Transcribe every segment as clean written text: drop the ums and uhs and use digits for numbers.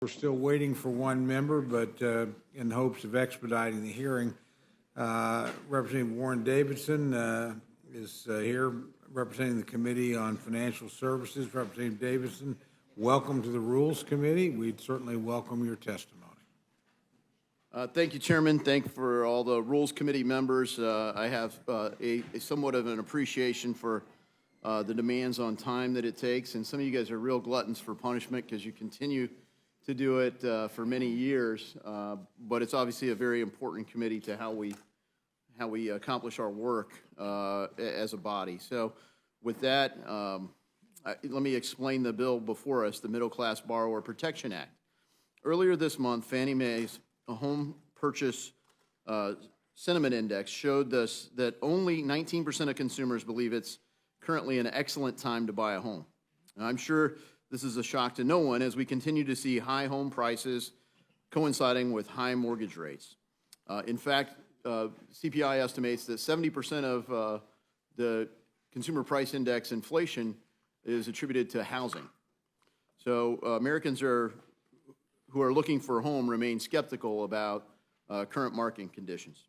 We're still waiting for one member, but in hopes of expediting the hearing, Representative Warren Davidson is here representing the Committee on Financial Services. Representative Davidson, welcome to the Rules Committee. We'd certainly welcome your testimony. Thank you, Chairman. Thank you for all the Rules Committee members. I have a somewhat of an appreciation for the demands on time that it takes, and some of you guys are real gluttons for punishment because you continue to do it for many years, but it's obviously a very important committee to how we accomplish our work as a body. So with that, let me explain the bill before us, the Middle Class Borrower Protection Act. Earlier this month, Fannie Mae's home purchase sentiment index showed us that only 19% of consumers believe it's currently an excellent time to buy a home. And I'm sure this is a shock to no one as we continue to see high home prices coinciding with high mortgage rates. In fact, CPI estimates that 70% of the consumer price index inflation is attributed to housing. So Americans who are looking for a home remain skeptical about current market conditions.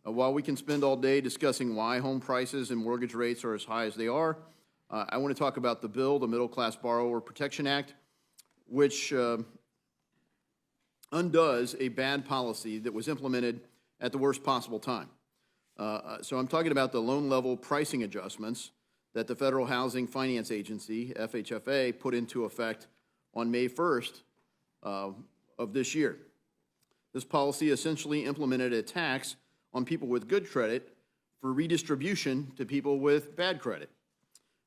While we can spend all day discussing why home prices and mortgage rates are as high as they are, I want to talk about the bill, the Middle Class Borrower Protection Act, which undoes a bad policy that was implemented at the worst possible time. So I'm talking about the loan level pricing adjustments that the Federal Housing Finance Agency, FHFA, put into effect on May 1st of this year. This policy essentially implemented a tax on people with good credit for redistribution to people with bad credit.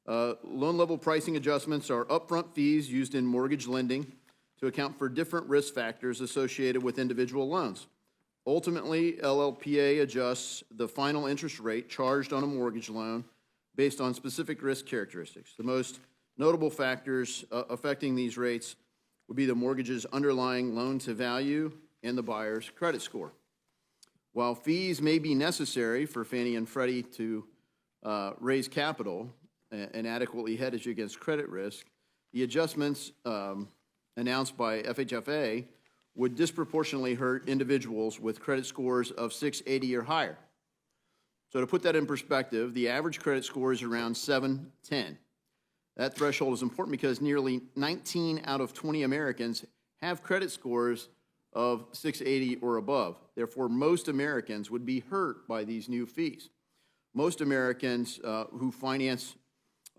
Loan level pricing adjustments are upfront fees used in mortgage lending to account for different risk factors associated with individual loans. Ultimately, LLPA adjusts the final interest rate charged on a mortgage loan based on specific risk characteristics. The most notable factors affecting these rates would be the mortgage's underlying loan to value and the buyer's credit score. While fees may be necessary for Fannie and Freddie to raise capital and adequately hedge against credit risk, the adjustments announced by FHFA would disproportionately hurt individuals with credit scores of 680 or higher. So to put that in perspective, the average credit score is around 710. That threshold is important because nearly 19 out of 20 Americans have credit scores of 680 or above. Therefore, most Americans would be hurt by these new fees. Most Americans who finance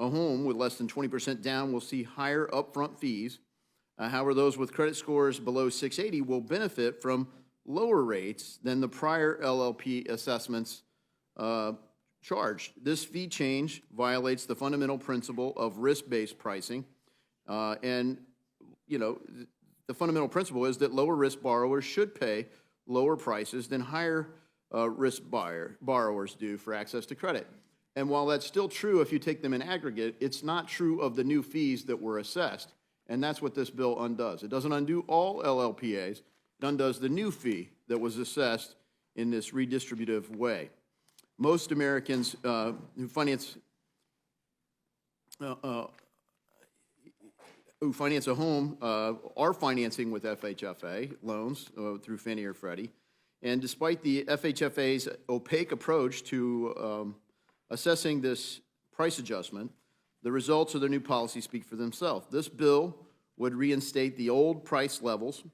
a home with less than 20% down will see higher upfront fees. However, those with credit scores below 680 will benefit from lower rates than the prior LLP assessments charged. This fee change violates the fundamental principle of risk-based pricing. And, you know, the fundamental principle is that lower risk borrowers should pay lower prices than higher risk borrowers do for access to credit. And while that's still true if you take them in aggregate, it's not true of the new fees that were assessed. And that's what this bill undoes. It doesn't undo all LLPAs. It undoes the new fee that was assessed in this redistributive way. Most Americans who finance a home are financing with FHFA loans through Fannie or Freddie. And despite the FHFA's opaque approach to assessing this price adjustment, the results of their new policy speak for themselves. This bill would reinstate the old price levels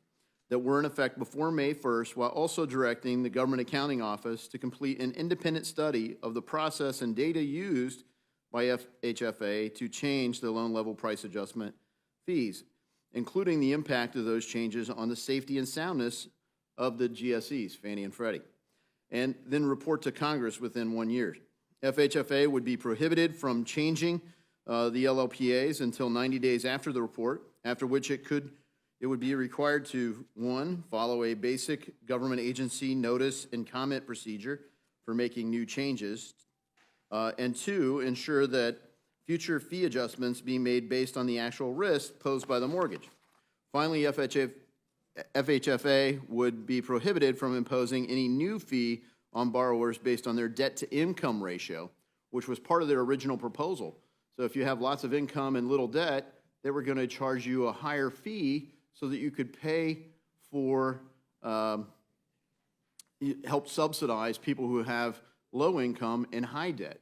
that were in effect before May 1st, while also directing the Government Accounting Office to complete an independent study of the process and data used by FHFA to change the loan level price adjustment fees, including the impact of those changes on the safety and soundness of the GSEs, Fannie and Freddie, and then report to Congress within 1 year. FHFA would be prohibited from changing the LLPAs until 90 days after the report, after which it would be required to, 1, follow a basic government agency notice and comment procedure for making new changes, and 2, ensure that future fee adjustments be made based on the actual risk posed by the mortgage. Finally, FHFA would be prohibited from imposing any new fee on borrowers based on their debt-to-income ratio, which was part of their original proposal. So if you have lots of income and little debt, they were going to charge you a higher fee so that you could pay for, help subsidize people who have low income and high debt.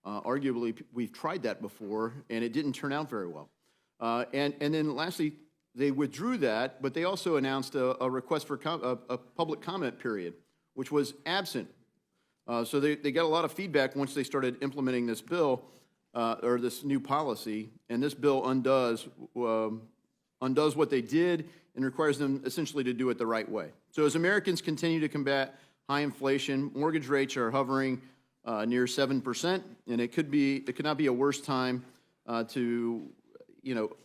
Arguably, we've tried that before, and it didn't turn out very well. And then lastly, they withdrew that, but they also announced a request for a public comment period, which was absent. So they got a lot of feedback once they started implementing this bill, or this new policy, and this bill undoes what they did and requires them essentially to do it the right way. So as Americans continue to combat high inflation, mortgage rates are hovering near 7%, and it could not be a worse time to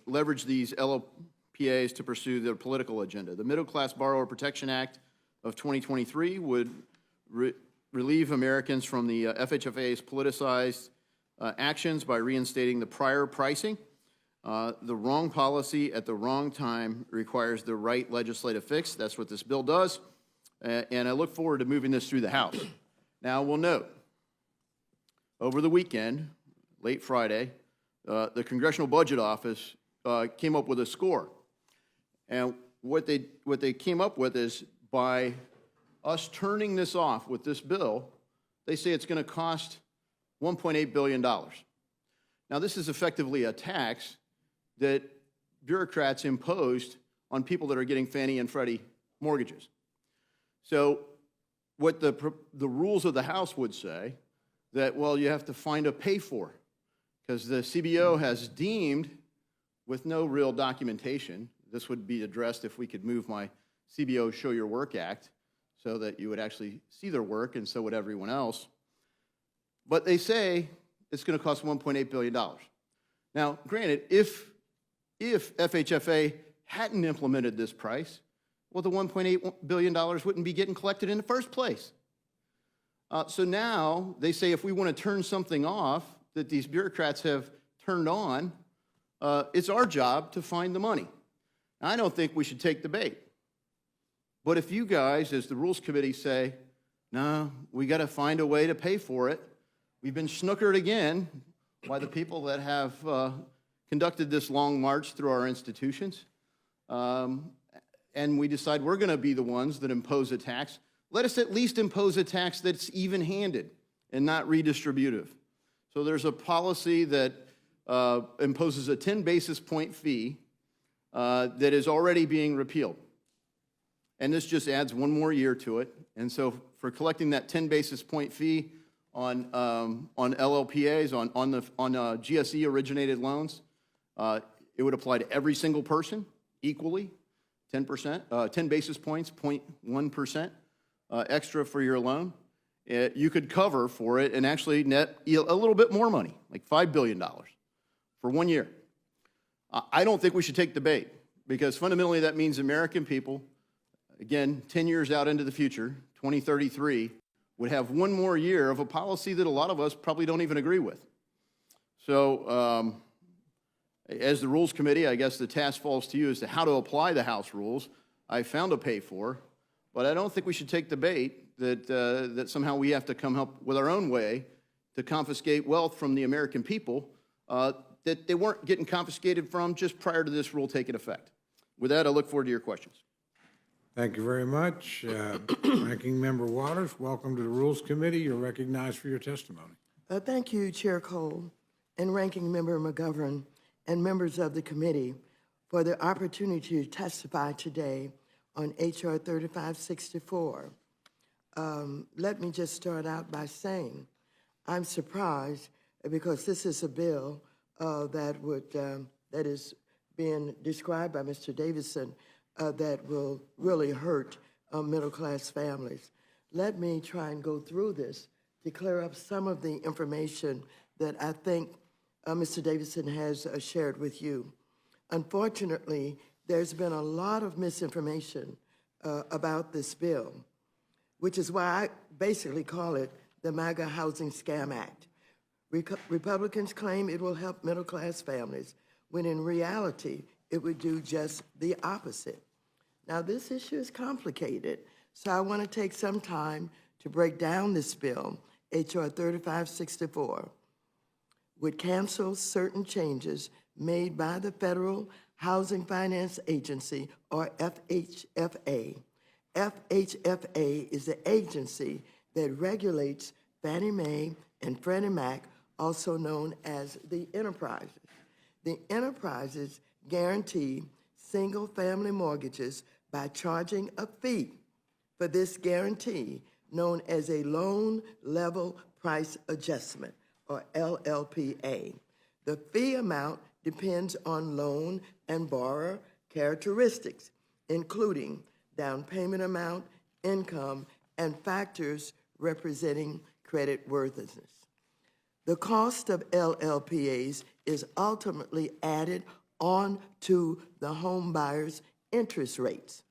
leverage these LLPAs to pursue their political agenda. The Middle Class Borrower Protection Act of 2023 would relieve Americans from the FHFA's politicized actions by reinstating the prior pricing. The wrong policy at the wrong time requires the right legislative fix. That's what this bill does, and I look forward to moving this through the House. Now, we'll note, over the weekend, late Friday, the Congressional Budget Office came up with a score. And what they came up with is, by us turning this off with this bill, they say it's going to cost $1.8 billion. Now, this is effectively a tax that bureaucrats imposed on people that are getting Fannie and Freddie mortgages. So what the rules of the House would say, that, well, you have to find a pay-for, because the CBO has deemed, with no real documentation, this would be addressed if we could move my CBO Show Your Work Act so that you would actually see their work, and so would everyone else. But they say it's going to cost $1.8 billion. Now, granted, if FHFA hadn't implemented this price, well, the $1.8 billion wouldn't be getting collected in the first place. So now they say if we want to turn something off that these bureaucrats have turned on, it's our job to find the money. Now, I don't think we should take the bait. But if you guys, as the Rules Committee, say, no, we got to find a way to pay for it, we've been snookered again by the people that have conducted this long march through our institutions, and we decide we're going to be the ones that impose a tax, let us at least impose a tax that's even-handed and not redistributive. So there's a policy that imposes a 10 basis point fee that is already being repealed. And this just adds one more year to it. And so for collecting that 10 basis point fee on LLPAs, on GSE-originated loans, it would apply to every single person equally, 10%, 10 basis points, 0.1% extra for your loan. You could cover for it and actually net a little bit more money, like $5 billion for 1 year. I don't think we should take the bait, because fundamentally that means American people, again, 10 years out into the future, 2033, would have one more year of a policy that a lot of us probably don't even agree with. So as the Rules Committee, I guess the task falls to you as to how to apply the House rules. I found a pay for, but I don't think we should take the bait that somehow we have to come up with our own way to confiscate wealth from the American people that they weren't getting confiscated from just prior to this rule taking effect. With that, I look forward to your questions. Thank you very much. Ranking Member Waters, welcome to the Rules Committee. You're recognized for your testimony. Thank you, Chair Cole, and Ranking Member McGovern, and members of the committee for the opportunity to testify today on H.R. 3564. Let me just start out by saying I'm surprised because this is a bill that is being described by Mr. Davidson that will really hurt middle-class families. Let me try and go through this to clear up some of the information that I think Mr. Davidson has shared with you. Unfortunately, there's been a lot of misinformation about this bill, which is why I basically call it the MAGA Housing Scam Act. Republicans claim it will help middle-class families, when in reality, it would do just the opposite. Now, this issue is complicated, so I want to take some time to break down this bill, H.R. 3564, would cancel certain changes made by the Federal Housing Finance Agency, or FHFA. FHFA is the agency that regulates Fannie Mae and Freddie Mac, also known as the enterprises. The enterprises guarantee single-family mortgages by charging a fee for this guarantee, known as a loan level price adjustment, or LLPA. The fee amount depends on loan and borrower characteristics, including down payment amount, income, and factors representing credit worthiness. The cost of LLPAs is ultimately added on to the home buyer's interest rates.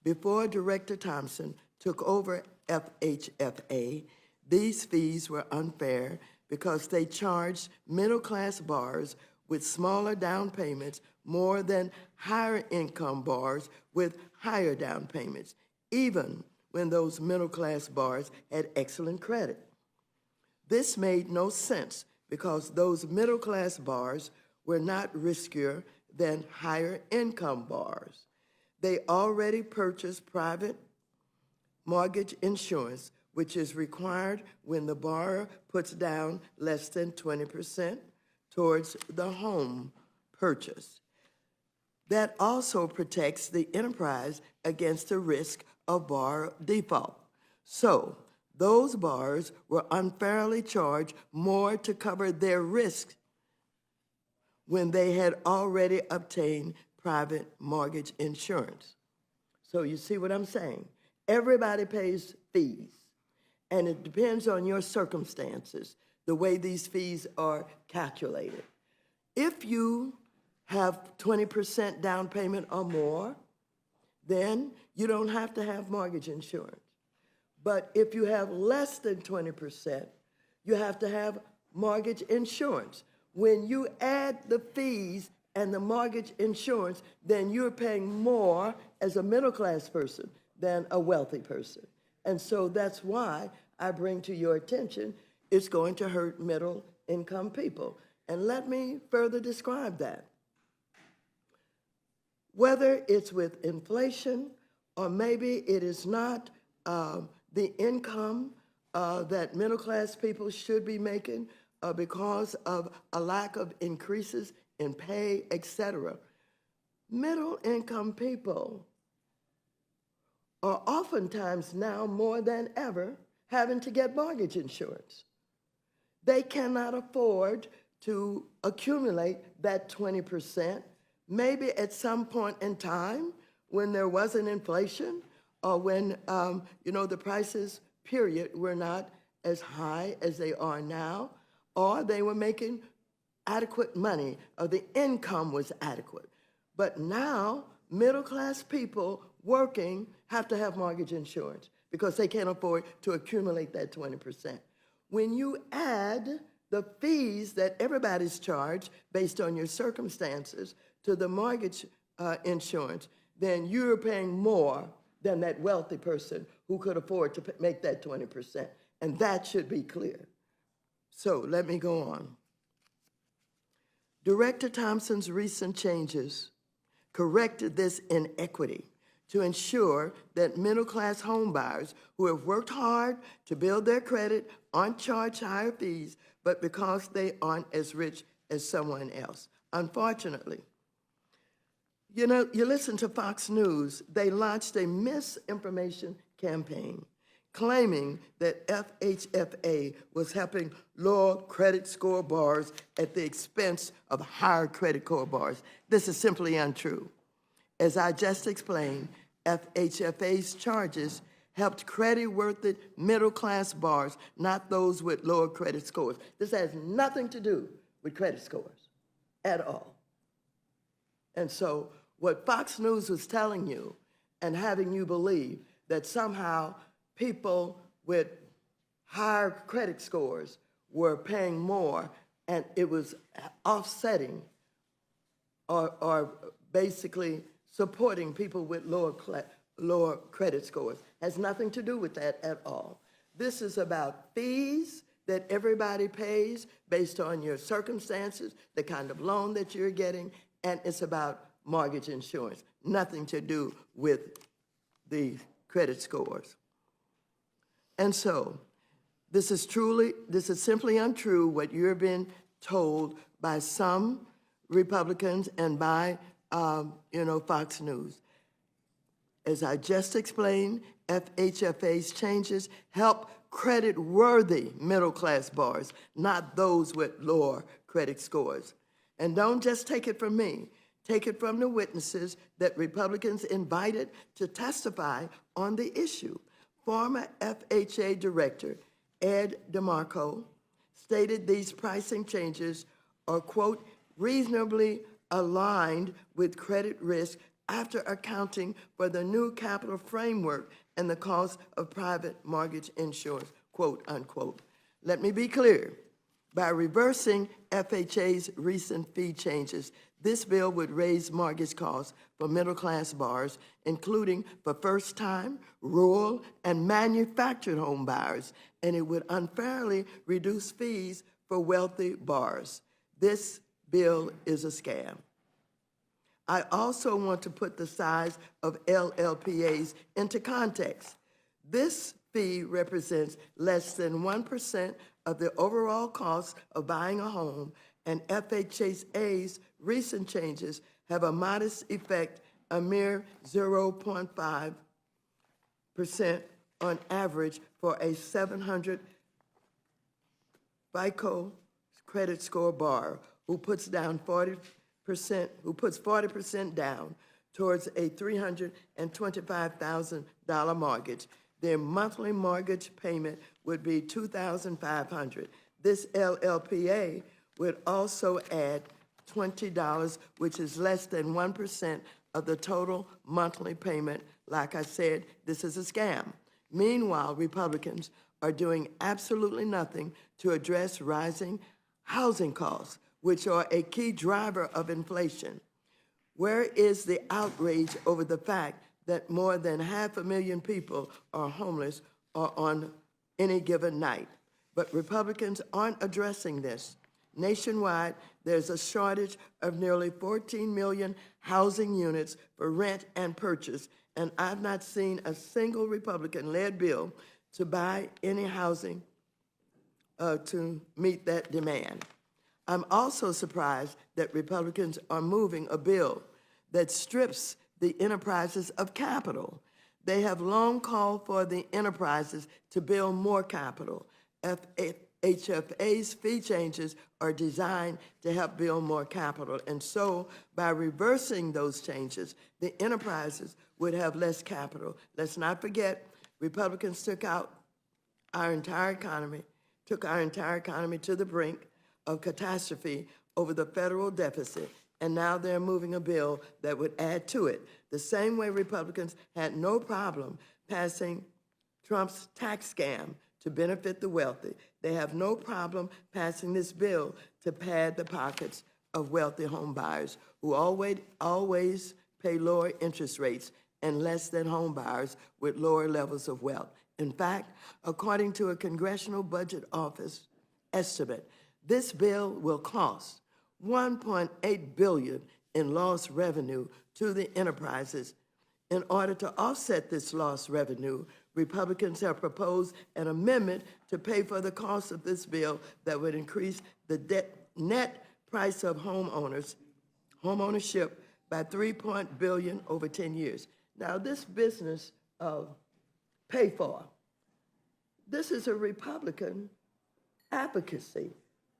Before Director Thompson took over FHFA, these fees were unfair because they charged middle-class borrowers with smaller down payments more than higher income borrowers with higher down payments, even when those middle-class borrowers had excellent credit. This made no sense because those middle-class borrowers were not riskier than higher income borrowers. They already purchased private mortgage insurance, which is required when the borrower puts down less than 20% towards the home purchase. That also protects the enterprise against the risk of borrower default. So those borrowers were unfairly charged more to cover their risk when they had already obtained private mortgage insurance. So you see what I'm saying? Everybody pays fees, and it depends on your circumstances, the way these fees are calculated. If you have 20% down payment or more, then you don't have to have mortgage insurance. But if you have less than 20%, you have to have mortgage insurance. When you add the fees and the mortgage insurance, then you're paying more as a middle-class person than a wealthy person. And so that's why I bring to your attention it's going to hurt middle-income people. And let me further describe that. Whether it's with inflation or maybe it is not the income that middle-class people should be making because of a lack of increases in pay, etc. Middle-income people are oftentimes now more than ever having to get mortgage insurance. They cannot afford to accumulate that 20%. Maybe at some point in time when there wasn't inflation or when, the prices, period, were not as high as they are now, or they were making adequate money or the income was adequate. But now middle-class people working have to have mortgage insurance because they can't afford to accumulate that 20%. When you add the fees that everybody's charged based on your circumstances to the mortgage insurance, then you're paying more than that wealthy person who could afford to make that 20%. And that should be clear. So let me go on. Director Thompson's recent changes corrected this inequity to ensure that middle-class home buyers who have worked hard to build their credit aren't charged higher fees, but because they aren't as rich as someone else. Unfortunately, you listen to Fox News, they launched a misinformation campaign claiming that FHFA was helping lower credit score borrowers at the expense of higher credit score borrowers. This is simply untrue. As I just explained, FHFA's charges helped credit-worthy middle-class borrowers, not those with lower credit scores. This has nothing to do with credit scores at all. And so what Fox News was telling you and having you believe that somehow people with higher credit scores were paying more and it was offsetting or basically supporting people with lower credit scores has nothing to do with that at all. This is about fees that everybody pays based on your circumstances, the kind of loan that you're getting, and it's about mortgage insurance, nothing to do with the credit scores. And so, this is simply untrue what you're being told by some Republicans and by, Fox News. As I just explained, FHFA's changes help credit-worthy middle-class borrowers, not those with lower credit scores. And don't just take it from me. Take it from the witnesses that Republicans invited to testify on the issue. Former FHA Director Ed DeMarco stated these pricing changes are, quote, reasonably aligned with credit risk after accounting for the new capital framework and the cost of private mortgage insurance, quote, unquote. Let me be clear. By reversing FHA's recent fee changes, this bill would raise mortgage costs for middle-class borrowers, including for first-time, rural, and manufactured home buyers, and it would unfairly reduce fees for wealthy borrowers. This bill is a scam. I also want to put the size of LLPAs into context. This fee represents less than 1% of the overall cost of buying a home, and FHA's recent changes have a modest effect, a mere 0.5% on average for a 700 FICO credit score borrower who puts 40% down towards a $325,000 mortgage. Their monthly mortgage payment would be $2,500. This LLPA would also add $20, which is less than 1% of the total monthly payment. Like I said, this is a scam. Meanwhile, Republicans are doing absolutely nothing to address rising housing costs, which are a key driver of inflation. Where is the outrage over the fact that more than 500,000 people are homeless or on any given night? But Republicans aren't addressing this. Nationwide, there's a shortage of nearly 14 million housing units for rent and purchase, and I've not seen a single Republican-led bill to buy any housing to meet that demand. I'm also surprised that Republicans are moving a bill that strips the enterprises of capital. They have long called for the enterprises to build more capital. HFA's fee changes are designed to help build more capital, and so by reversing those changes, the enterprises would have less capital. Let's not forget, Republicans took our entire economy to the brink of catastrophe over the federal deficit, and now they're moving a bill that would add to it. The same way Republicans had no problem passing Trump's tax scam to benefit the wealthy, they have no problem passing this bill to pad the pockets of wealthy home buyers who always pay lower interest rates and less than home buyers with lower levels of wealth. In fact, according to a Congressional Budget Office estimate, this bill will cost $1.8 billion in lost revenue to the enterprises. In order to offset this lost revenue, Republicans have proposed an amendment to pay for the cost of this bill that would increase the net price of homeownership by $3 billion over 10 years. Now, this business of pay for, this is a Republican advocacy.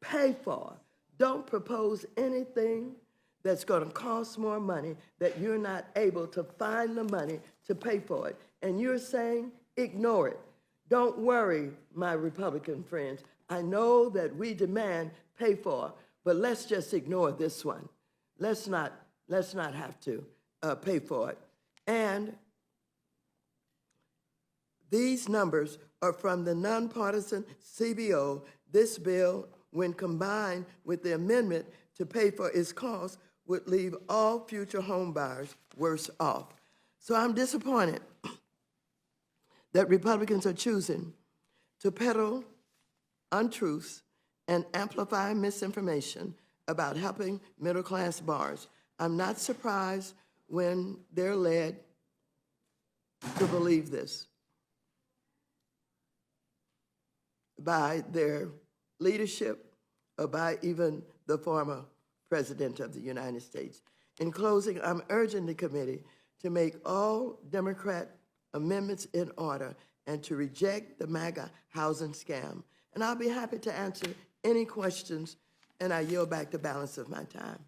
Pay for. Don't propose anything that's going to cost more money that you're not able to find the money to pay for it. And you're saying, ignore it. Don't worry, my Republican friends. I know that we demand pay for, but let's just ignore this one. Let's not have to pay for it. And these numbers are from the nonpartisan CBO. This bill, when combined with the amendment to pay for its costs, would leave all future home buyers worse off. So I'm disappointed that Republicans are choosing to peddle untruths and amplify misinformation about helping middle-class borrowers. I'm not surprised when they're led to believe this by their leadership or by even the former President of the United States. In closing, I'm urging the committee to make all Democrat amendments in order and to reject the MAGA housing scam. And I'll be happy to answer any questions, and I yield back the balance of my time.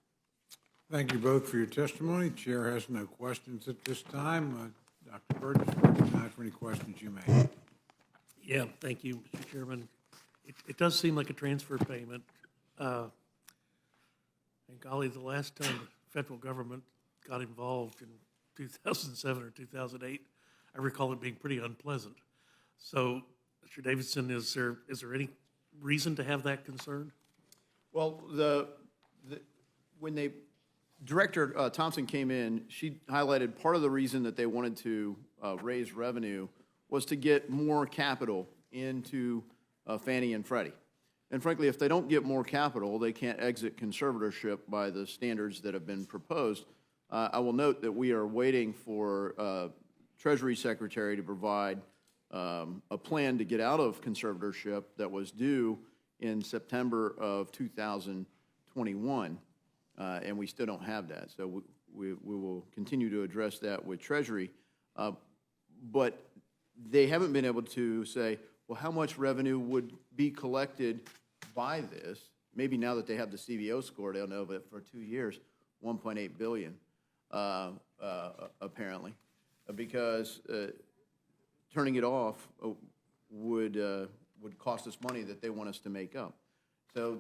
Thank you both for your testimony. Chair has no questions at this time. Dr. Burgess, recognized for any questions you may have. Yeah, thank you, Mr. Chairman. It does seem like a transfer payment. And golly, the last time the federal government got involved in 2007 or 2008, I recall it being pretty unpleasant. So, Mr. Davidson, is there any reason to have that concern? Well, when Director Thompson came in, she highlighted part of the reason that they wanted to raise revenue was to get more capital into Fannie and Freddie. And frankly, if they don't get more capital, they can't exit conservatorship by the standards that have been proposed. I will note that we are waiting for Treasury Secretary to provide a plan to get out of conservatorship that was due in September of 2021, and we still don't have that. So we will continue to address that with Treasury. But they haven't been able to say, well, how much revenue would be collected by this? Maybe now that they have the CBO score, they'll know that for 2 years, $1.8 billion, apparently, because turning it off would cost us money that they want us to make up. So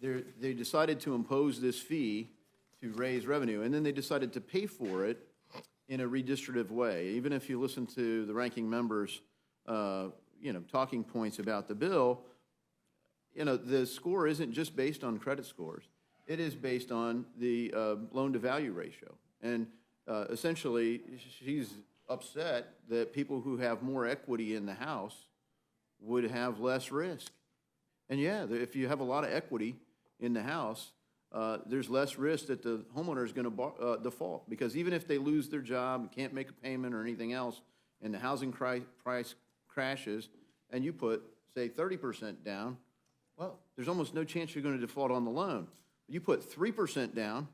they decided to impose this fee to raise revenue, and then they decided to pay for it in a redistributive way. Even if you listen to the ranking members, talking points about the bill, the score isn't just based on credit scores. It is based on the loan-to-value ratio. And essentially, she's upset that people who have more equity in the house would have less risk. And yeah, if you have a lot of equity in the house, there's less risk that the homeowner is going to default. Because even if they lose their job, can't make a payment or anything else, and the housing price crashes, and you put, say, 30% down, well, there's almost no chance you're going to default on the loan. You put 3% down,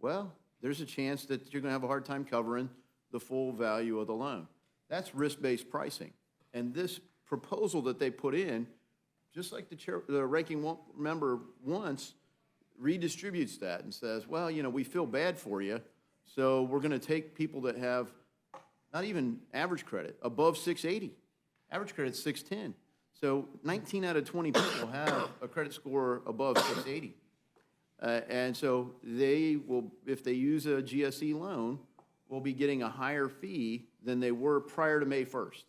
well, there's a chance that you're going to have a hard time covering the full value of the loan. That's risk-based pricing. And this proposal that they put in, just like the ranking member wants, redistributes that and says, well, we feel bad for you, so we're going to take people that have not even average credit, above 680. Average credit's 610. So 19 out of 20 people have a credit score above 680. And so they will, if they use a GSE loan, will be getting a higher fee than they were prior to May 1st.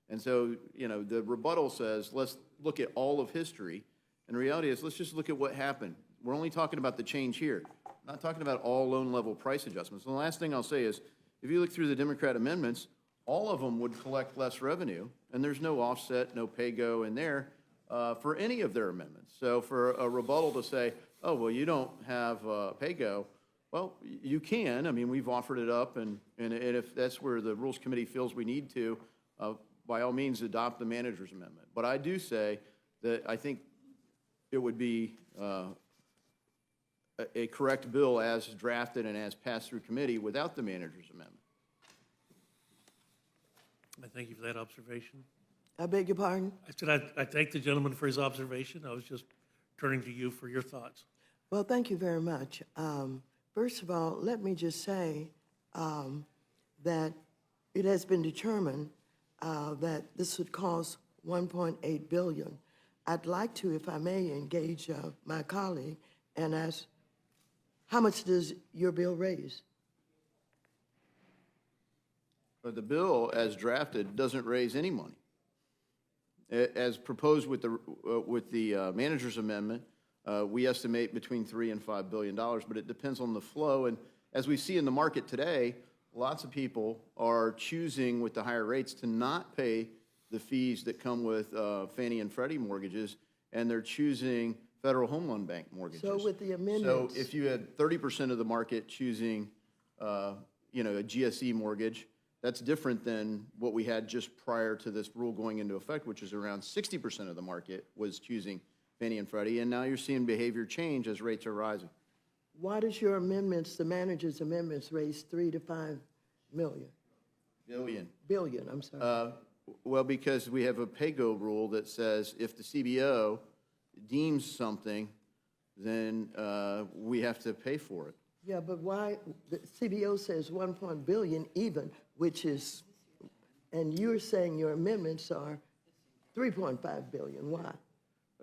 And so, the rebuttal says, let's look at all of history. And the reality is, let's just look at what happened. We're only talking about the change here. We're not talking about all loan level price adjustments. And the last thing I'll say is, if you look through the Democrat amendments, all of them would collect less revenue, and there's no offset, no pay-go in there for any of their amendments. So for a rebuttal to say, oh, well, you don't have pay-go, well, you can. I mean, we've offered it up, and if that's where the Rules Committee feels we need to, by all means, adopt the manager's amendment. But I do say that I think it would be a correct bill as drafted and as passed through committee without the manager's amendment. I thank you for that observation. I beg your pardon? I said I thank the gentleman for his observation. I was just turning to you for your thoughts. Well, thank you very much. First of all, let me just say that it has been determined that this would cost $1.8 billion. I'd like to, if I may, engage my colleague and ask, how much does your bill raise? But the bill, as drafted, doesn't raise any money. As proposed with the manager's amendment, we estimate between $3 and $5 billion, but it depends on the flow. And as we see in the market today, lots of people are choosing with the higher rates to not pay the fees that come with Fannie and Freddie mortgages, and they're choosing Federal Home Loan Bank mortgages. So with the So amendments, if you had 30% of the market choosing, you know, a GSE mortgage, that's different than what we had just prior to this rule going into effect, which is around 60% of the market was choosing Fannie and Freddie, and now you're seeing behavior change as rates are rising. why does your amendments, the manager's amendments, raise 3 to 5 million? Billion, I'm sorry. Well, because we have a pay-go rule that says if the CBO deems something, then we have to pay for it. Yeah, but why, the CBO says 1 billion even, which is, and you're saying your amendments are 3.5 billion, why?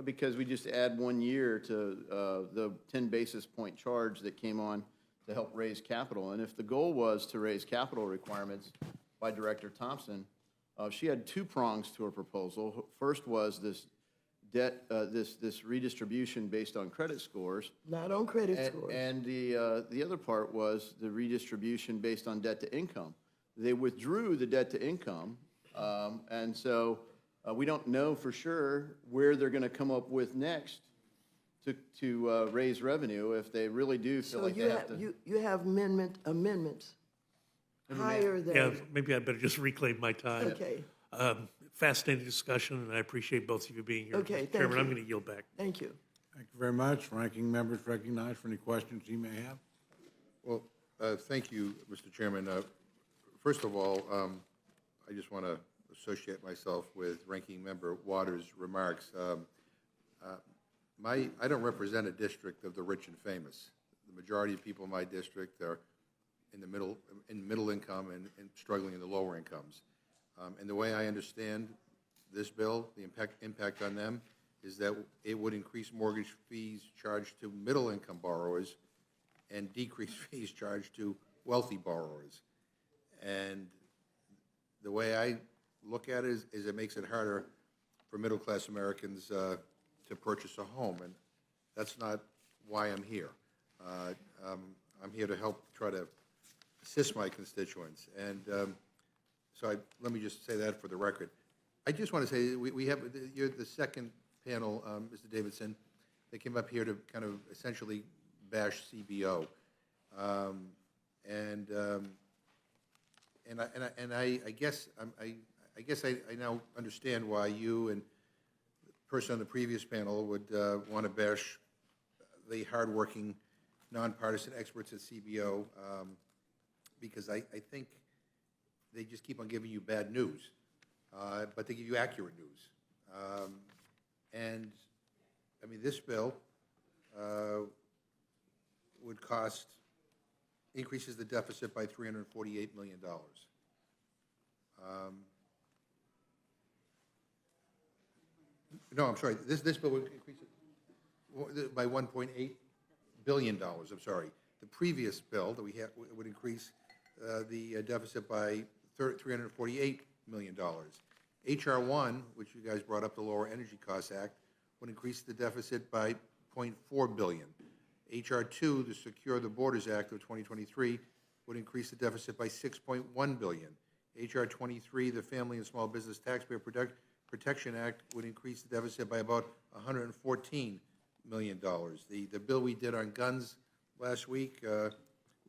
Because we just add 1 year to the 10 basis point charge that came on to help raise capital. And if the goal was to raise capital requirements by Director Thompson, she had 2 prongs to her proposal. First was this debt, this redistribution based on credit scores. Not on credit scores. And the other part was the redistribution based on debt to income. They withdrew the debt to income, and so we don't know for sure where they're going to come up with next to raise revenue if they really do feel So like they have to. you have amendments higher Yeah, than, maybe I better just reclaim my time. okay, Fascinating discussion, and I appreciate both of you being here. Okay, Mr. thank Chairman, I'm you. going to yield back. thank you. Thank you very much. Ranking members recognized for any questions you may have. Well, thank you, Mr. Chairman. First of all, I just want to associate myself with Ranking Member Waters' remarks. I don't represent a district of the rich and famous. The majority of people in my district are in the middle income and struggling in the lower incomes. And the way I understand this bill, the impact on them is that it would increase mortgage fees charged to middle-income borrowers and decrease fees charged to wealthy borrowers. And the way I look at it is it makes it harder for middle-class Americans to purchase a home, and that's not why I'm here. I'm here to help try to assist my constituents, and let me just say that for the record. I just want to say you're the second panel, Mr. Davidson, that came up here to kind of essentially bash CBO, and I guess I now understand why you and the person on the previous panel would want to bash the hardworking, nonpartisan experts at CBO, because I think they just keep on giving you bad news, but they give you accurate news. And I mean, this bill would increases the deficit by $348 million. No, I'm sorry. This bill would increase it by $1.8 billion. I'm sorry. The previous bill that we had would increase the deficit by $348 million. H.R. 1, which you guys brought up, the Lower Energy Costs Act, would increase the deficit by $0.4 billion. H.R. 2, the Secure the Borders Act of 2023, would increase the deficit by $6.1 billion. H.R. 23, the Family and Small Business Taxpayer Protection Act, would increase the deficit by about $114 million. The bill we did on guns last week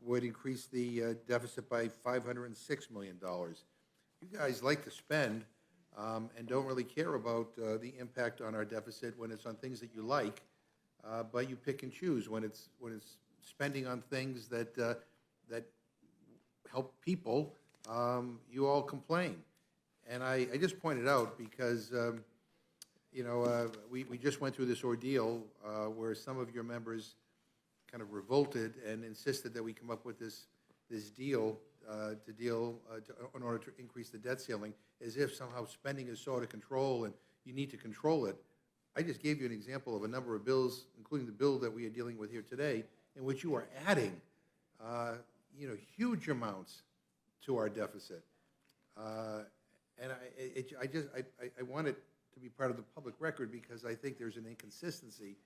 would increase the deficit by $506 million. You guys like to spend and don't really care about the impact on our deficit when it's on things that you like, but you pick and choose when it's spending on things that that help people. You all complain, and I just pointed out because we just went through this ordeal where some of your members kind of revolted and insisted that we come up with this deal in order to increase the debt ceiling, as if somehow spending is so out of control and you need to control it. I just gave you an example of a number of bills, including the bill that we are dealing with here today, in which you are adding, huge amounts to our deficit. And I want it to be part of the public record because I think there's an inconsistency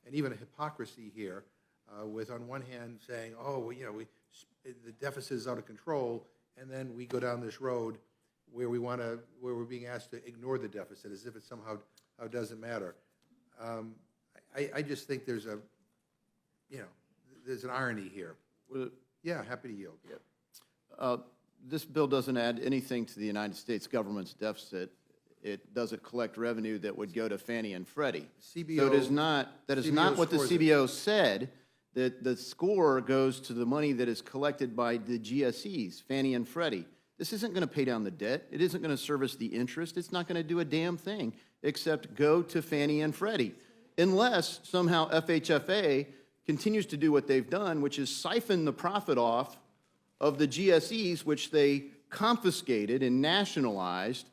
and even a hypocrisy here with, on one hand, saying, the deficit is out of control, and then we go down this road where we're being asked to ignore the deficit as if it somehow doesn't matter. I just think there's a, there's an irony here. Yeah, happy to yield. This bill doesn't add anything to the United States government's deficit. It doesn't collect revenue that would go to Fannie and Freddie. CBO, So that is not what the scores it. CBO said, that the score goes to the money that is collected by the GSEs, Fannie and Freddie. This isn't going to pay down the debt. It isn't going to service the interest. It's not going to do a damn thing except go to Fannie and Freddie, unless somehow FHFA continues to do what they've done, which is siphon the profit off of the GSEs, which they confiscated and nationalized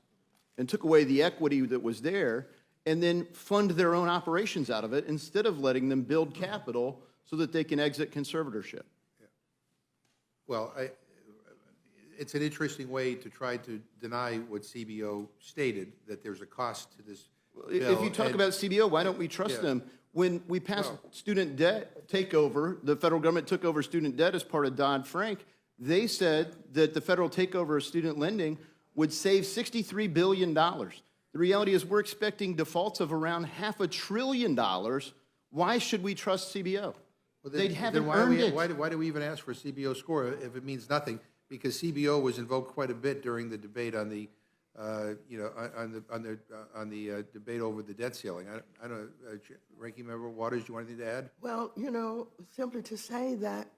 and took away the equity that was there, and then fund their own operations out of it instead of letting them build capital so that they can exit conservatorship. Well, it's an interesting way to try to deny what CBO stated, that there's a cost to this bill. If you talk And- about CBO, why don't we trust Yeah. them? When we passed student debt takeover, the federal government took over student debt as part of Dodd-Frank, they said that the federal takeover of student lending would save $63 billion. The reality is we're expecting defaults of around $500 billion. Why should we trust CBO? Well, They then haven't why do earned we- it. Why do we even ask for a CBO score if it means nothing? Because CBO was invoked quite a bit during the debate on the, on the debate over the debt ceiling. I don't, Ranking Member Waters, do you want anything to add? Well, simply to say that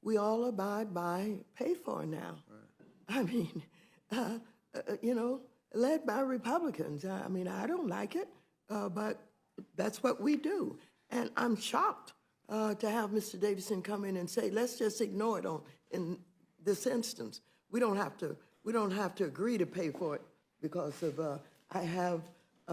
we all abide by pay for now. I mean, led by Republicans. I mean, I don't like it, but that's what we do. And I'm shocked to have Mr. Davidson come in and say, let's just ignore it in this instance. We don't have to agree to pay for it because of, I have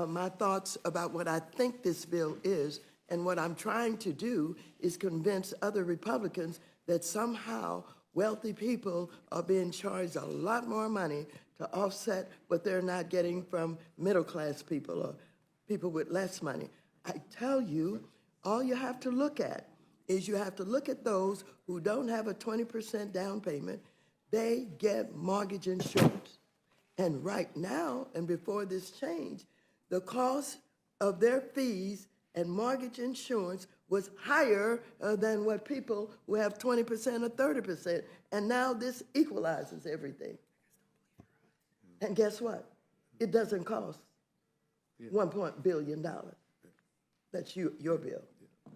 my thoughts about what I think this bill is, and what I'm trying to do is convince other Republicans that somehow wealthy people are being charged a lot more money to offset what they're not getting from middle-class people or people with less money. I tell you, all you have to look at is you have to look at those who don't have a 20% down payment. They get mortgage insurance. And right now, and before this change, the cost of their fees and mortgage insurance was higher than what people who have 20% or 30%. And now this equalizes everything. And guess what? It doesn't cost $1 billion. That's your bill.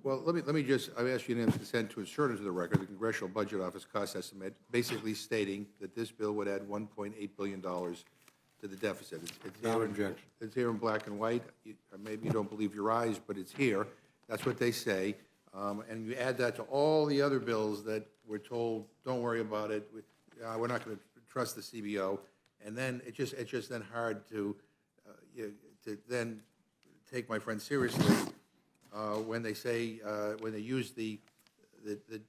Well, let me just, I ask you to consent to insert into the record the Congressional Budget Office cost estimate, basically stating that this bill would add $1.8 billion to the deficit. Without objection. It's here in black and white. Maybe you don't believe your eyes, but it's here. That's what they say. And you add that to all the other bills that we're told, don't worry about it, we're not going to trust the CBO. And then it's just then hard to then take my friend seriously when they say, when they use the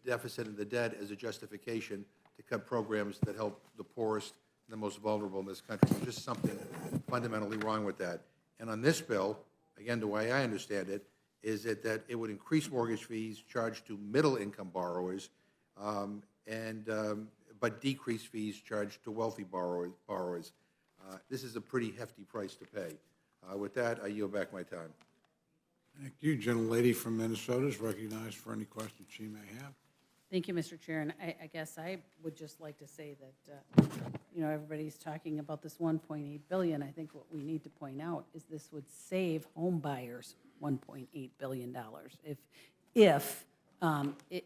deficit and the debt as a justification to cut programs that help the poorest and the most vulnerable in this country. There's just something fundamentally wrong with that. And on this bill, again, the way I understand it, is that it would increase mortgage fees charged to middle-income borrowers, but decrease fees charged to wealthy borrowers. This is a pretty hefty price to pay. With that, I yield back my time. Thank you. Gentlelady from Minnesota is recognized for any questions she may have. Thank you, Mr. Chair, and I guess I would just like to say that, everybody's talking about this $1.8 billion. I think what we need to point out is this would save home buyers $1.8 billion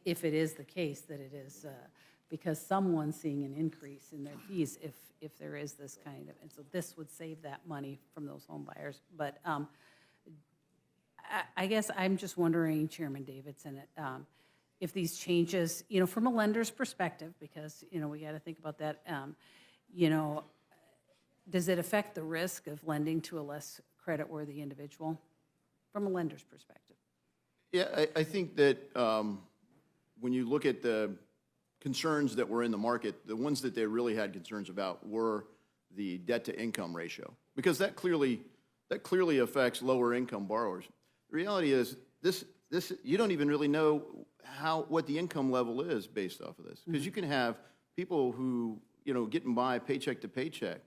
if it is the case that it is, because someone's seeing an increase in their fees if there is this kind of, and so this would save that money from those home buyers. But I guess I'm just wondering, Chairman Davidson, if these changes, from a lender's perspective, because, we got to think about that, does it affect the risk of lending to a less creditworthy individual from a lender's perspective? Yeah, I think that when you look at the concerns that were in the market, the ones that they really had concerns about were the debt-to-income ratio, because that clearly affects lower-income borrowers. The reality is, this you don't even really know what the income level is based off of this, because you can have people who getting by paycheck to paycheck,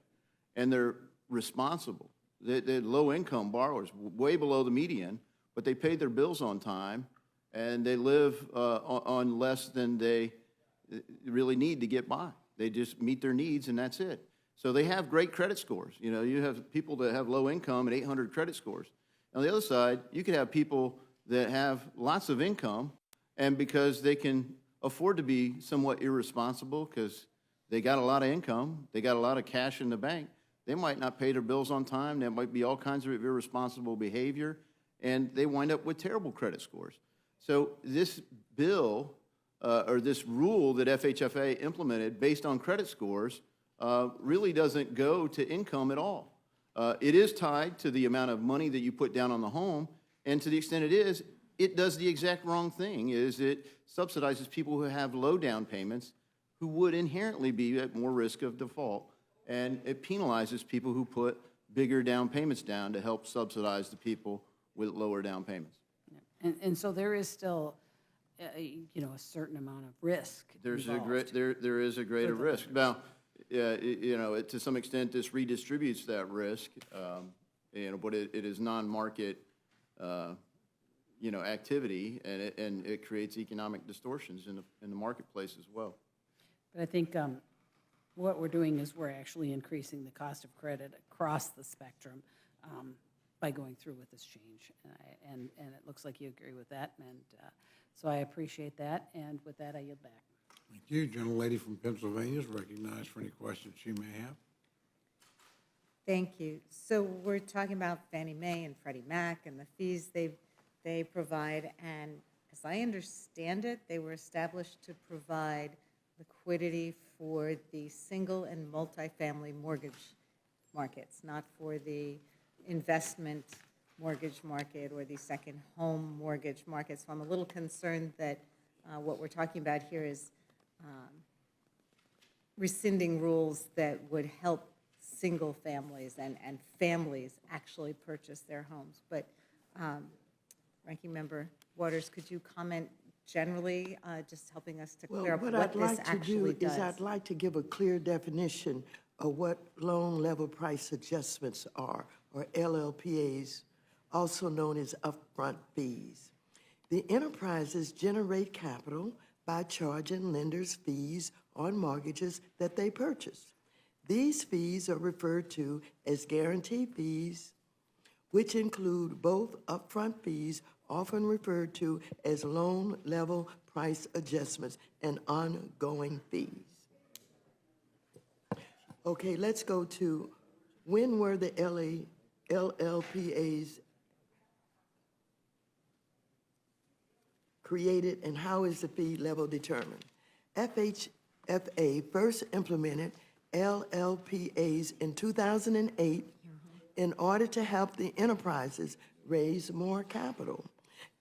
and they're responsible. They're low-income borrowers, way below the median, but they paid their bills on time, and they live on less than they really need to get by. They just meet their needs, and that's it. So they have great credit scores. You know, you have people that have low income and 800 credit scores. On the other side, you could have people that have lots of income, and because they can afford to be somewhat irresponsible because they got a lot of income, they got a lot of cash in the bank, they might not pay their bills on time. There might be all kinds of irresponsible behavior, and they wind up with terrible credit scores. So this bill, or this rule that FHFA implemented based on credit scores really doesn't go to income at all. It is tied to the amount of money that you put down on the home, and to the extent it is, it does the exact wrong thing, is it subsidizes people who have low down payments who would inherently be at more risk of default, and it penalizes people who put bigger down payments down to help subsidize the people with lower down payments. And so there is still, you know, a certain amount of risk There's a involved. there is a greater risk. Now, you know, to some extent, this redistributes that risk, you know, but it is non-market, you know, activity, and it creates economic distortions in the marketplace as well. But I think what we're doing is we're actually increasing the cost of credit across the spectrum by going through with this change. And it looks like you agree with that, and so I appreciate that, and with that, I yield back. Thank you. Gentlelady from Pennsylvania is recognized for any questions she may have. Thank you. So we're talking about Fannie Mae and Freddie Mac and the fees they provide, and as I understand it, they were established to provide liquidity for the single and multifamily mortgage markets, not for the investment mortgage market or the second home mortgage market. So I'm a little concerned that what we're talking about here is rescinding rules that would help single families and families actually purchase their homes. But Ranking Member Waters, could you comment generally, just helping us to clear up Well, what this actually does? I'd like to give a clear definition of what loan level price adjustments are, or LLPAs, also known as upfront fees. The enterprises generate capital by charging lenders fees on mortgages that they purchase. These fees are referred to as guarantee fees, which include both upfront fees, often referred to as loan level price adjustments, and ongoing fees. Okay, let's go to when were the LLPAs created and how is the fee level determined? FHFA first implemented LLPAs in 2008 in order to help the enterprises raise more capital.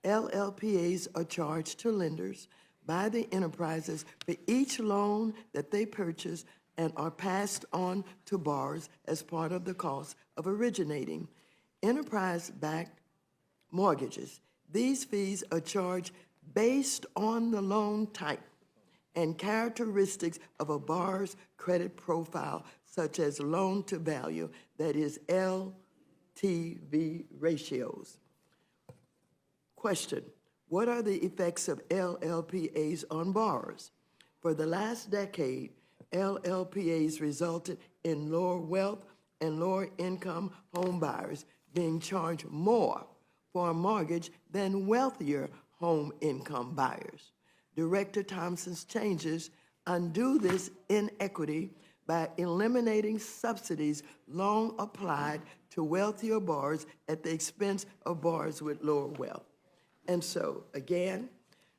LLPAs are charged to lenders by the enterprises for each loan that they purchase and are passed on to borrowers as part of the cost of originating enterprise-backed mortgages. These fees are charged based on the loan type and characteristics of a borrower's credit profile, such as loan-to-value, that is LTV ratios. Question: what are the effects of LLPAs on borrowers? For the last decade, LLPAs resulted in lower wealth and lower income home buyers being charged more for a mortgage than wealthier home income buyers. Director Thompson's changes undo this inequity by eliminating subsidies long applied to wealthier borrowers at the expense of borrowers with lower wealth. And so, again,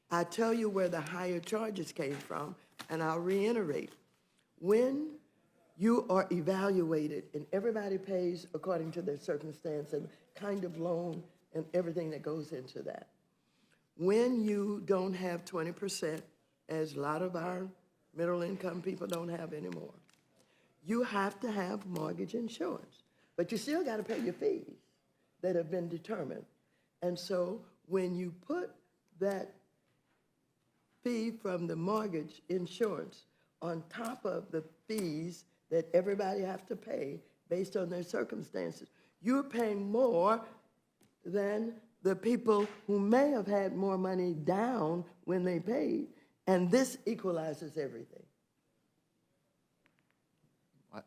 I tell you where the higher charges came from, and I'll reiterate. When you are evaluated, and everybody pays according to their circumstance and kind of loan and everything that goes into that. When you don't have 20%, as a lot of our middle-income people don't have anymore, you have to have mortgage insurance. But you still got to pay your fees that have been determined. And so when you put that fee from the mortgage insurance on top of the fees that everybody have to pay based on their circumstances, you're paying more than the people who may have had more money down when they paid, and this equalizes everything.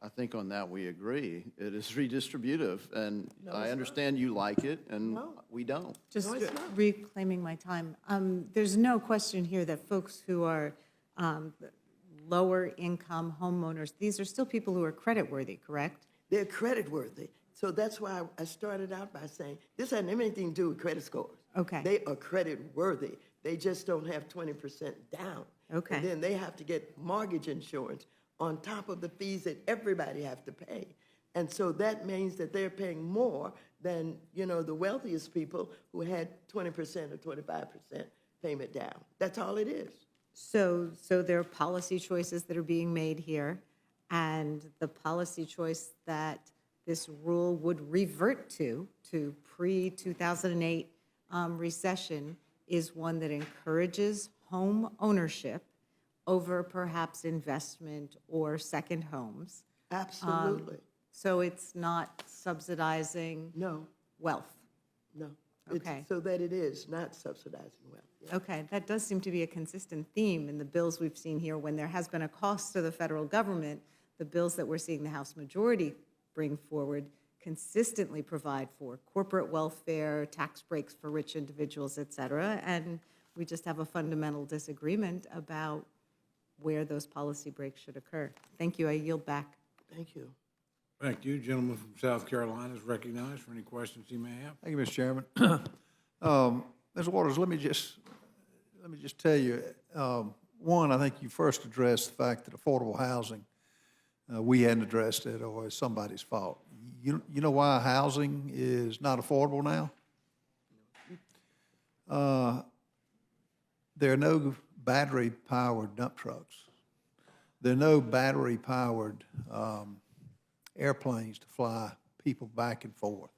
I think on that we agree. It is redistributive, and No, I it's understand you like it, and No. we don't. Just it's not. reclaiming my time. There's no question here that folks who are lower income homeowners, these are still people who are creditworthy, correct? They're credit worthy. So that's why I started out by saying, this hasn't anything to do with credit scores. Okay. They are credit worthy. They just don't have 20% down. Okay. And then they have to get mortgage insurance on top of the fees that everybody have to pay. And so that means that they're paying more than, the wealthiest people who had 20% or 25% payment down. That's all it is. So there are policy choices that are being made here, and the policy choice that this rule would revert to pre-2008 recession, is one that encourages home ownership over perhaps investment or second homes. Absolutely. So it's not subsidizing No, wealth. no. It's Okay. so that it is not subsidizing wealth. Yeah. Okay, that does seem to be a consistent theme in the bills we've seen here. When there has been a cost to the federal government, the bills that we're seeing the House majority bring forward consistently provide for corporate welfare, tax breaks for rich individuals, et cetera, and we just have a fundamental disagreement about where those policy breaks should occur. Thank you. I yield back. Thank you. Thank you. Gentleman from South Carolina is recognized for any questions he may have. Thank you, Mr. Chairman. Ms. Waters, let me just tell you, one, I think you first addressed the fact that affordable housing, we hadn't addressed it, or it's somebody's fault. You know why housing is not affordable now? There are no battery-powered dump trucks. There are no battery-powered airplanes to fly people back and forth.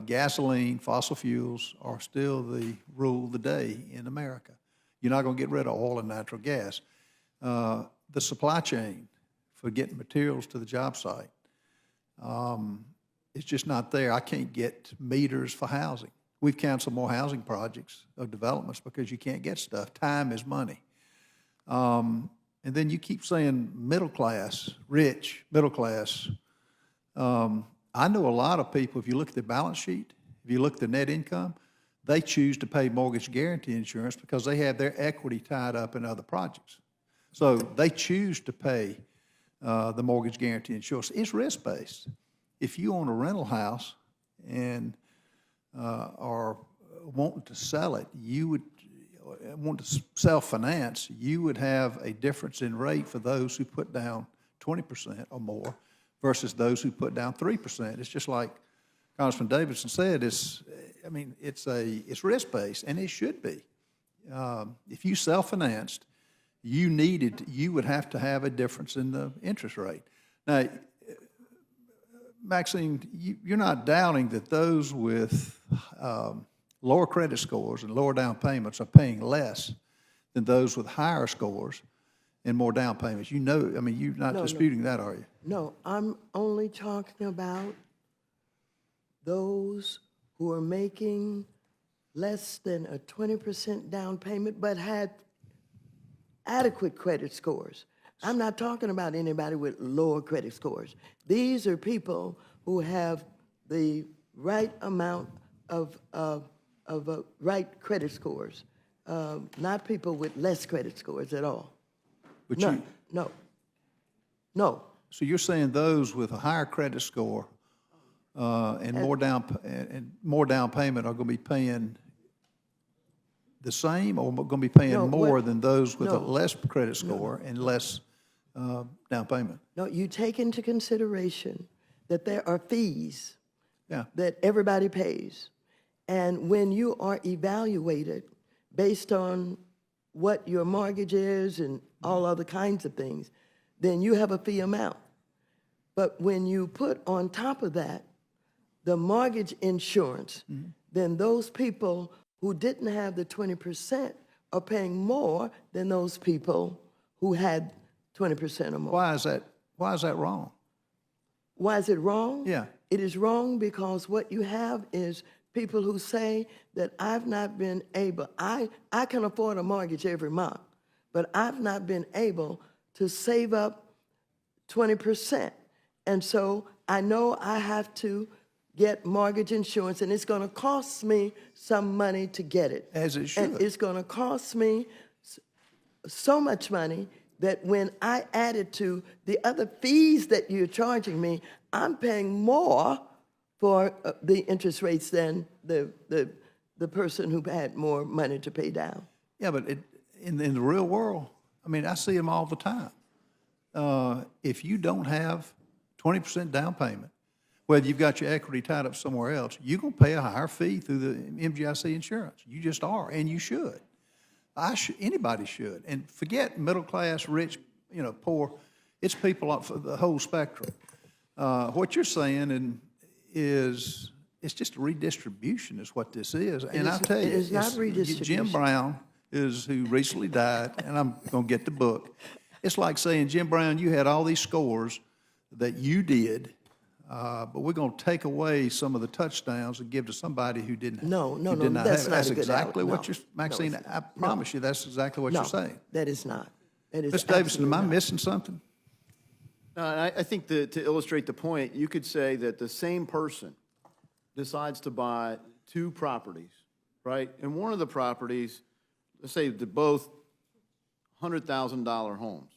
Gasoline, fossil fuels are still the rule of the day in America. You're not going to get rid of oil and natural gas. The supply chain for getting materials to the job site, it's just not there. I can't get meters for housing. We've canceled more housing projects or developments because you can't get stuff. Time is money. And then you keep saying middle class, rich, middle class. I know a lot of people, if you look at their balance sheet, if you look at their net income, they choose to pay mortgage guarantee insurance because they have their equity tied up in other projects. So they choose to pay the mortgage guarantee insurance. It's risk-based. If you own a rental house and are wanting to sell it, you would want to self-finance, you would have a difference in rate for those who put down 20% or more versus those who put down 3%. It's just like Congressman Davidson said, it's risk-based, and it should be. If you self-financed, you would have to have a difference in the interest rate. Now, Maxine, you're not doubting that those with lower credit scores and lower down payments are paying less than those with higher scores and more down payments. You're not disputing that, are you? No, I'm only talking about those who are making less than a 20% down payment but had adequate credit scores. I'm not talking about anybody with lower credit scores. These are people who have the right amount of right credit scores, not people with less credit scores at all. But None. No. So you're saying those with a higher credit score and more down payment are going to be paying the same, or going to be paying No, more what- than those with a no. less credit score and less down payment? No, you take into consideration that there are fees Yeah. that everybody pays. And when you are evaluated based on what your mortgage is and all other kinds of things, then you have a fee amount. But when you put on top of that the mortgage insurance, then those people who didn't have the 20% are paying more than those people who had 20% or more. Why is that wrong? Why is it wrong? Yeah. It is wrong because what you have is people who say that I've not been able, I can afford a mortgage every month, but I've not been able to save up 20%. And so I know I have to get mortgage insurance, and it's going to cost me some money to get it. As it should. And it's going to cost me so much money that when I add it to the other fees that you're charging me, I'm paying more for the interest rates than the person who had more money to pay down. Yeah, but in the real world, I mean, I see them all the time. If you don't have 20% down payment, whether you've got your equity tied up somewhere else, you're going to pay a higher fee through the MGIC insurance. You just are, and you should. Anybody should. And forget middle class, rich, poor. It's people up for the whole spectrum. What you're saying is it's just a redistribution is what this is. And I'll tell you, it is not redistribution. Jim Brown who recently died, and I'm going to get the book. It's like saying, Jim Brown, you had all these scores that you did, but we're going to take away some of the touchdowns and give to somebody who didn't. No, who did not that's have it. not That's a good exactly out- what no, you're, Maxine. no, it's I promise you, that's exactly what No, you're saying. that is not. That is Mr. Davidson, am I absolutely not. missing something? I think to illustrate the point, you could say that the same person decides to buy two properties, right? And one of the properties, let's say they're both $100,000 homes.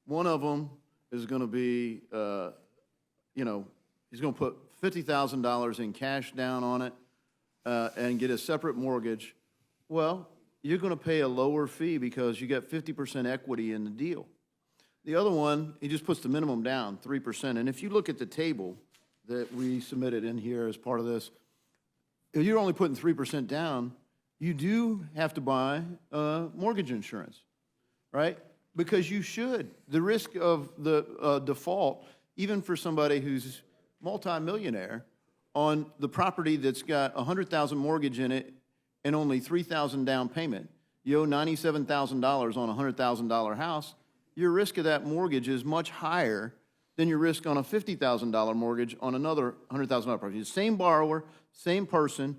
One of them is going to be, he's going to put $50,000 in cash down on it and get a separate mortgage. Well, you're going to pay a lower fee because you get 50% equity in the deal. The other one, he just puts the minimum down, 3%. And if you look at the table that we submitted in here as part of this, if you're only putting 3% down, you do have to buy mortgage insurance, right? Because you should. The risk of the default, even for somebody who's multimillionaire, on the property that's got $100,000 mortgage in it and only $3,000 down payment, you owe $97,000 on a $100,000 house, your risk of that mortgage is much higher than your risk on a $50,000 mortgage on another $100,000 property. Same borrower, same person,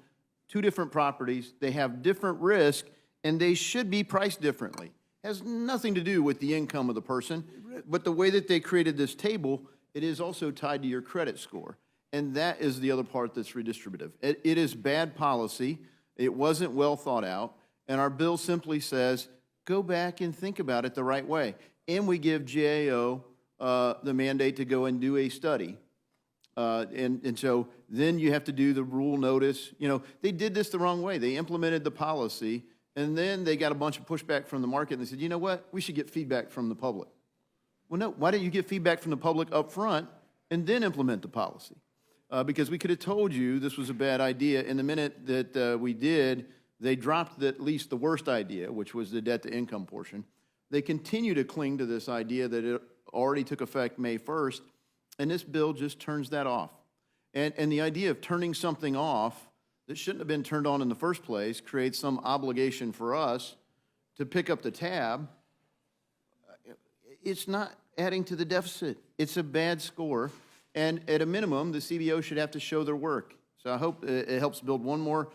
two different properties, they have different risk, and they should be priced differently. Has nothing to do with the income of the person, but the way that they created this table, it is also tied to your credit score. And that is the other part that's redistributive. It is bad policy. It wasn't well thought out. And our bill simply says, go back and think about it the right way. And we give GAO the mandate to go and do a study. And so then you have to do the rule notice. They did this the wrong way. They implemented the policy, and then they got a bunch of pushback from the market, and they said, you know what? We should get feedback from the public. Well, no, why don't you get feedback from the public up front and then implement the policy? Because we could have told you this was a bad idea. In the minute that we did, they dropped at least the worst idea, which was the debt-to-income portion. They continue to cling to this idea that it already took effect May 1st, and this bill just turns that off. And the idea of turning something off that shouldn't have been turned on in the first place creates some obligation for us to pick up the tab. It's not adding to the deficit. It's a bad score. And at a minimum, the CBO should have to show their work. So I hope it helps build one more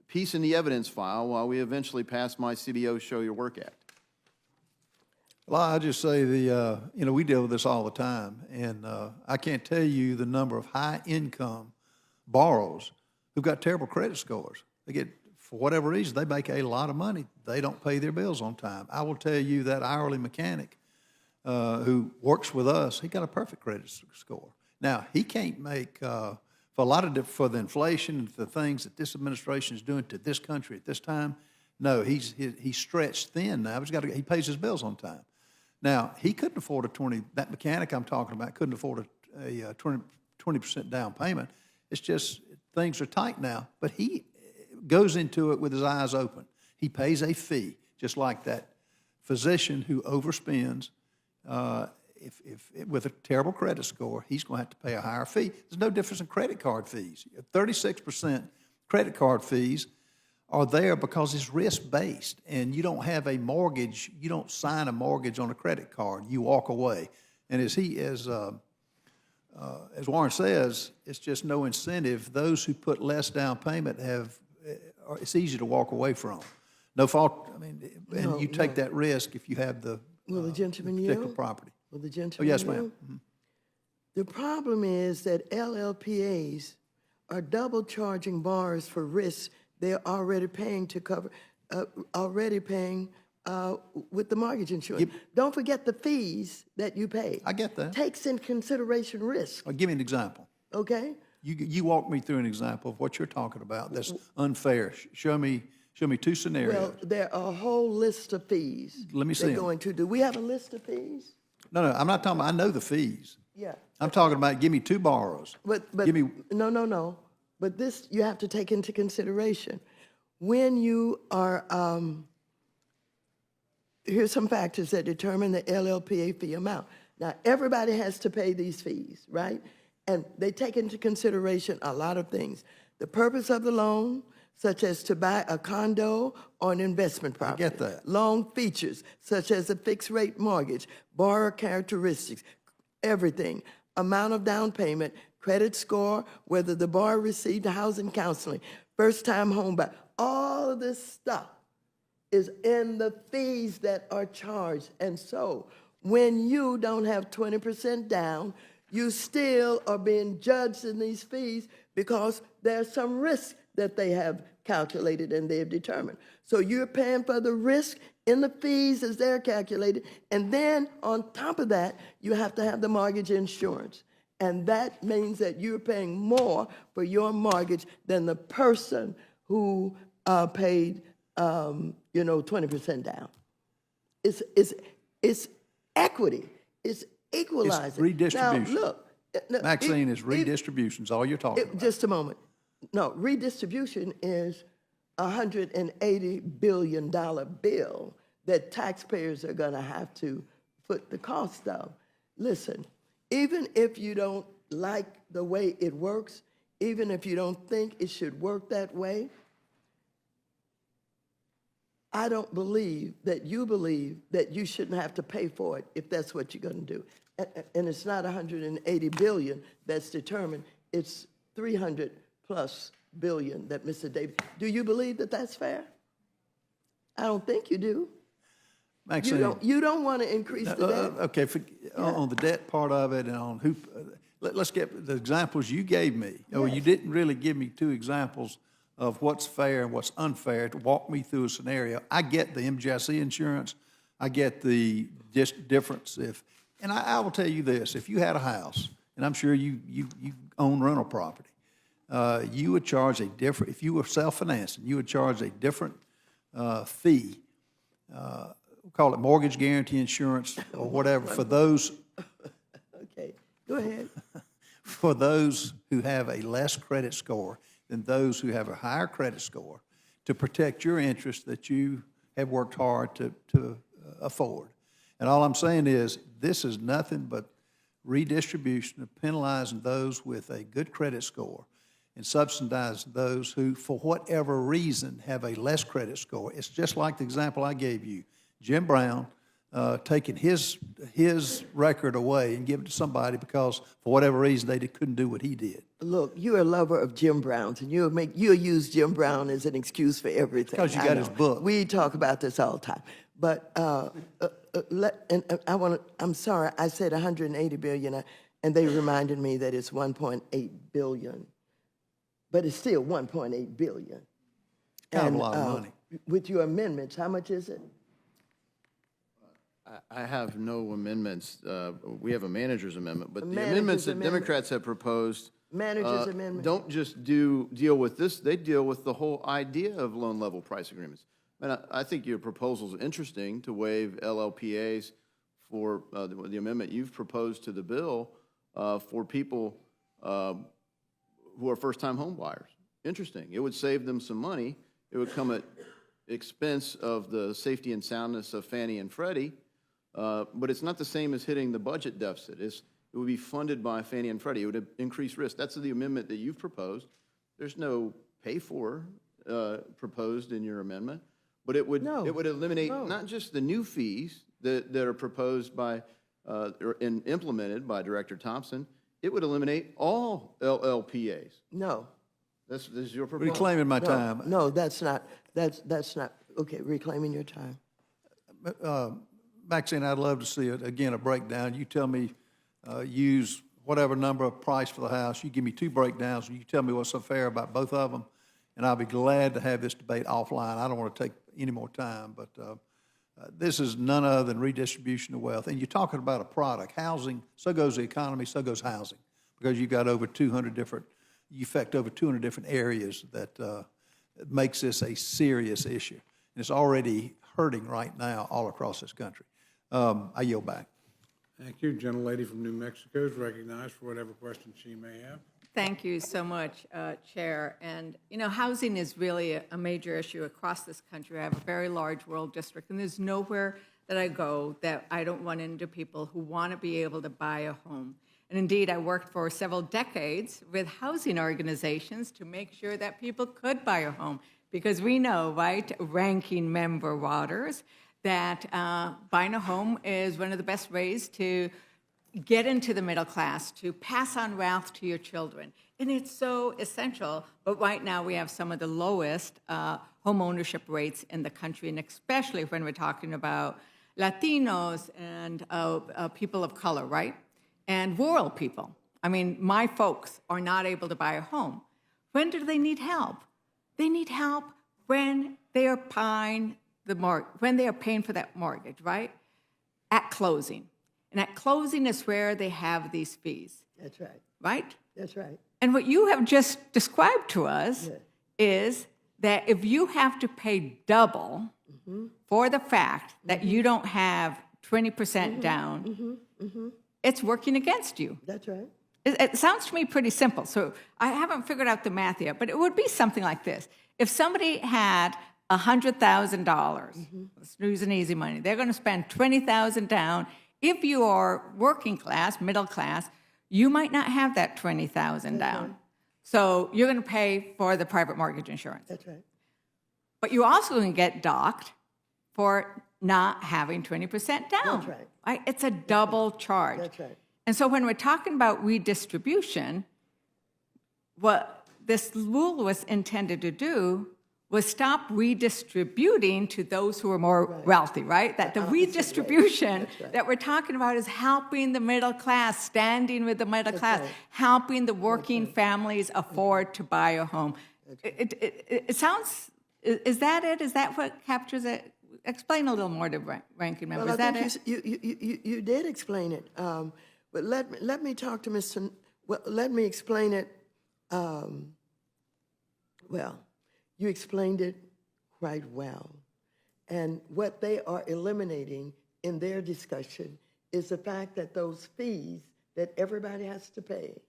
piece in the evidence file while we eventually pass my CBO Show Your Work Act. Well, I just say we deal with this all the time, and I can't tell you the number of high-income borrowers who've got terrible credit scores. They get, for whatever reason, they make a lot of money. They don't pay their bills on time. I will tell you that hourly mechanic who works with us, he got a perfect credit score. Now, he can't make, for the inflation and the things that this administration is doing to this country at this time, no, he's stretched thin now. He pays his bills on time. Now, he couldn't afford that mechanic I'm talking about couldn't afford a 20% down payment. It's just things are tight now, but he goes into it with his eyes open. He pays a fee, just like that physician who overspends. If with a terrible credit score, he's going to have to pay a higher fee. There's no difference in credit card fees. 36% credit card fees are there because it's risk-based, and you don't have a mortgage. You don't sign a mortgage on a credit card. You walk away. And as as Warren says, it's just no incentive. Those who put less down payment it's easy to walk away from. No fault, I mean, and you take that risk if you have the Will the gentleman particular yield? property. Will the Oh, gentleman yes, yield? ma'am. The problem is that LLPAs are double charging borrowers for risks they're already paying to cover, with the mortgage insurance. Don't forget the fees that you pay. I get that. Takes in consideration risk, Give me an example. okay? You walk me through an example of what you're talking about that's unfair. Show me two scenarios. Well, there are a whole list of fees. Let me see They're 'em. going to do. We have a list of fees? No, I'm not talking about, I know the fees. Yeah. I'm talking about, give me two borrowers. But, Give me, no. But this, you have to take into consideration. When you are, here's some factors that determine the LLPA fee amount. Now, everybody has to pay these fees, right? And they take into consideration a lot of things. The purpose of the loan, such as to buy a condo or an investment property. get that. Loan features, such as a fixed-rate mortgage, borrower characteristics, everything. Amount of down payment, credit score, whether the borrower received housing counseling, first-time home buyer. All of this stuff is in the fees that are charged. And so when you don't have 20% down, you still are being judged in these fees because there's some risk that they have calculated and they have determined. So you're paying for the risk in the fees as they're calculated. And then on top of that, you have to have the mortgage insurance. And that means that you're paying more for your mortgage than the person who paid, 20% down. It's equity. It's equalizing. It's redistribution. Now, look. Maxine, is redistribution's all you're talking about. Just a moment. No, redistribution is a $180 billion bill that taxpayers are going to have to foot the cost of. Listen, even if you don't like the way it works, even if you don't think it should work that way, I don't believe that you shouldn't have to pay for it if that's what you're going to do. And it's not 180 billion that's determined. It's 300 plus billion that Mr. Davis. Do you believe that that's fair? I don't think you do. Maxine. You don't want to increase the debt. Okay, on the debt part of it and on who, let's get the examples you gave me. Or you didn't really give me two examples of what's fair and what's unfair to walk me through a scenario. I get the MGIC insurance. I get the difference and I will tell you this, if you had a house, and I'm sure you own rental property, you would charge a different, if you were self-financing, you would charge a different fee, we'll call it mortgage guarantee insurance or whatever, for those. Okay, go ahead. For those who have a less credit score than those who have a higher credit score, to protect your interest that you have worked hard to afford. And all I'm saying is, this is nothing but redistribution of penalizing those with a good credit score and subsidizing those who, for whatever reason, have a less credit score. It's just like the example I gave you. Jim Brown taking his record away and giving it to somebody because, for whatever reason, they couldn't do what he did. Look, you're a lover of Jim Brown's, and you'll use Jim Brown as an excuse for everything. Because you got his book. We talk about this all the time. But I'm sorry, I said 180 billion, and they reminded me that it's 1.8 billion. But it's still 1.8 billion. Kind of a lot of money. With your amendments, how much is it? I have no amendments. We have a manager's amendment, but the manager's amendments that amendment. Democrats have proposed Manager's amendment. don't just deal with this, they deal with the whole idea of loan level price agreements. And I think your proposal is interesting to waive LLPAs for the amendment you've proposed to the bill for people who are first-time home buyers. Interesting. It would save them some money. It would come at expense of the safety and soundness of Fannie and Freddie, but it's not the same as hitting the budget deficit. It would be funded by Fannie and Freddie. It would increase risk. That's the amendment that you've proposed. There's no pay-for proposed in your amendment, but it would eliminate not just the new fees that are proposed by and implemented by Director Thompson. It would eliminate all LLPAs. No, This is your proposal. Reclaiming my time. no, that's not, okay, reclaiming your time. Maxine, I'd love to see, again, a breakdown. You tell me, use whatever number of price for the house. You give me 2 breakdowns, and you tell me what's so fair about both of them, and I'll be glad to have this debate offline. I don't want to take any more time, but this is none other than redistribution of wealth. And you're talking about a product. Housing, so goes the economy, so goes housing, because you've got over 200 different, you affect over 200 different areas that makes this a serious issue. And it's already hurting right now all across this country. I yield back. Thank you. Gentlelady from New Mexico is recognized for whatever questions she may have. Thank you so much, Chair. And, you know, housing is really a major issue across this country. I have a very large rural district, and there's nowhere that I go that I don't run into people who want to be able to buy a home. And indeed, I worked for several decades with housing organizations to make sure that people could buy a home. Because we know, right, ranking member Waters, that buying a home is one of the best ways to get into the middle class, to pass on wealth to your children. And it's so essential, but right now we have some of the lowest home ownership rates in the country, and especially when we're talking about Latinos and people of color, right? And rural people. I mean, my folks are not able to buy a home. When do they need help? They need help when they are paying when they are paying for that mortgage, right? At closing. And at closing is where they have these fees. That's right, Right? that's right. And what you have just described to us is that if you have to pay double for the fact that you don't have 20% down, it's working against you. That's right. It sounds to me pretty simple. So I haven't figured out the math yet, but it would be something like this. If somebody had $100,000, let's use an easy money, they're going to spend $20,000 down. If you are working class, middle class, you might not have that $20,000 down. So you're going to pay for the private mortgage insurance. That's right. But you're also going to get docked for not having 20% down. That's right. It's a double charge. That's right. And so when we're talking about redistribution, what this rule was intended to do was stop redistributing to those who are more wealthy, right? That the redistribution that we're talking about is helping the middle class, standing with the middle class, helping the working families afford to buy a home. It sounds, is that it? Is that what captures it? Explain a little more to Ranking Member. Well, Is that I think you did explain it. But let me talk to Mr. Well, let me explain it. Well, you explained it quite well. And what they are eliminating in their discussion is the fact that those fees that everybody has to pay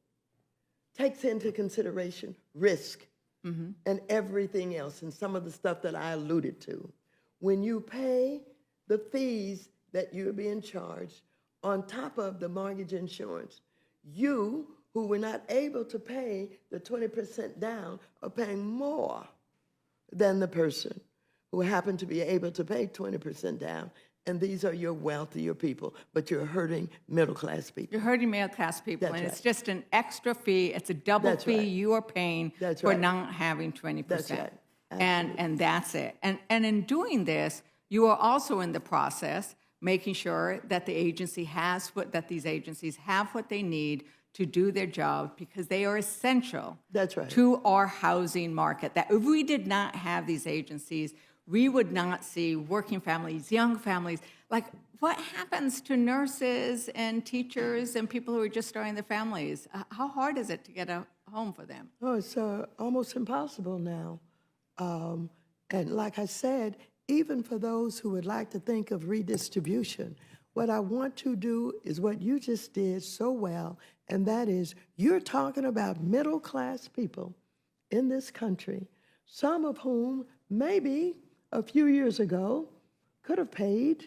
takes into consideration risk and everything else, and some of the stuff that I alluded to. When you pay the fees that you're being charged on top of the mortgage insurance, you who were not able to pay the 20% down are paying more than the person who happened to be able to pay 20% down. And these are your wealthier people, but you're hurting middle-class people. You're hurting middle-class people, That's and it's right. just an extra fee. It's a double That's fee right. you are paying That's for right. not having 20%. That's right. And that's it. And in doing this, you are also in the process making sure that the agency has that these agencies have what they need to do their job, because they are essential That's right. to our housing market. That if we did not have these agencies, we would not see working families, young families. Like, what happens to nurses and teachers and people who are just starting their families? How hard is it to get a home for them? Oh, it's almost impossible now. And like I said, even for those who would like to think of redistribution, what I want to do is what you just did so well, and that is you're talking about middle-class people in this country, some of whom maybe a few years ago could have paid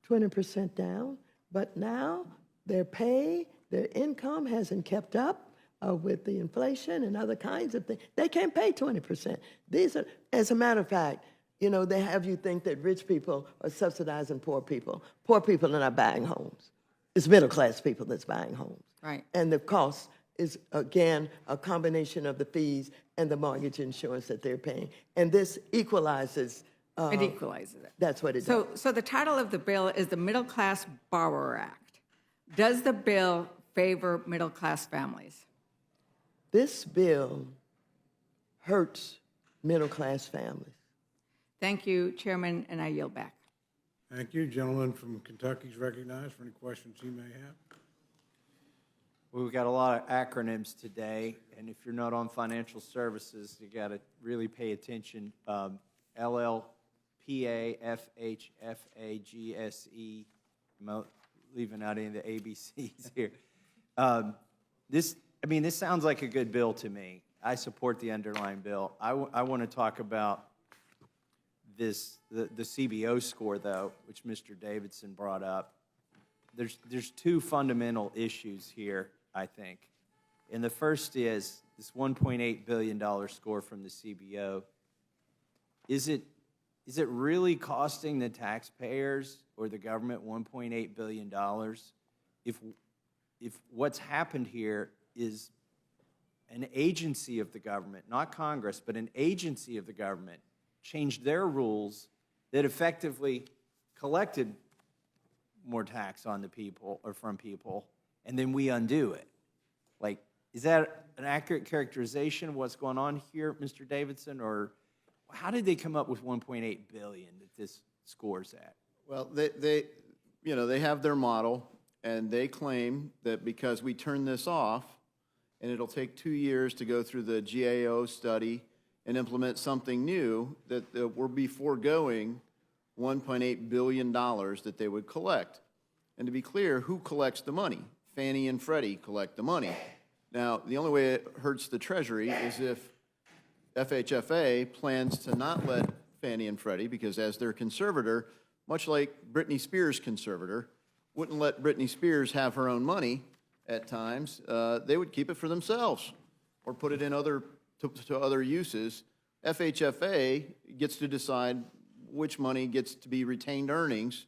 20% down, but now their pay, their income hasn't kept up with the inflation and other kinds of things. They can't pay 20%. These are, as a matter of fact, you know, they have you think that rich people are subsidizing poor people. Poor people are not buying homes. it's middle-class people that's buying homes. Right. And the cost is, again, a combination of the fees and the mortgage insurance that they're paying. And this equalizes. It equalizes it. That's what it does. So the title of the bill is the Middle Class Borrower Act. Does the bill favor middle-class families? This bill hurts middle-class families. Thank you, Chairman, and I yield back. Thank you. Gentleman from Kentucky is recognized for any questions he may have. Well, we've got a lot of acronyms today, and if you're not on financial services, you got to really pay attention. LLPA, FHFA, GSE. I'm leaving out any of the ABCs here. This sounds like a good bill to me. I support the underlying bill. I want to talk about the CBO score, though, which Mr. Davidson brought up. There's two fundamental issues here, I think. And the first is this $1.8 billion score from the CBO. Is it really costing the taxpayers or the government $1.8 billion if what's happened here is an agency of the government, not Congress, but an agency of the government, changed their rules that effectively collected more tax on the people or from people, and then we undo it? Like, is that an accurate characterization of what's going on here, Mr. Davidson, or how did they come up with $1.8 billion that this scores at? Well, they have their model, and they claim that because we turn this off, and it'll take 2 years to go through the GAO study and implement something new, that we'll be foregoing $1.8 billion that they would collect. And to be clear, who collects the money? Fannie and Freddie collect the money. Now, the only way it hurts the Treasury is if FHFA plans to not let Fannie and Freddie, because as their conservator, much like Britney Spears' conservator, wouldn't let Britney Spears have her own money at times, they would keep it for themselves or put it in to other uses. FHFA gets to decide which money gets to be retained earnings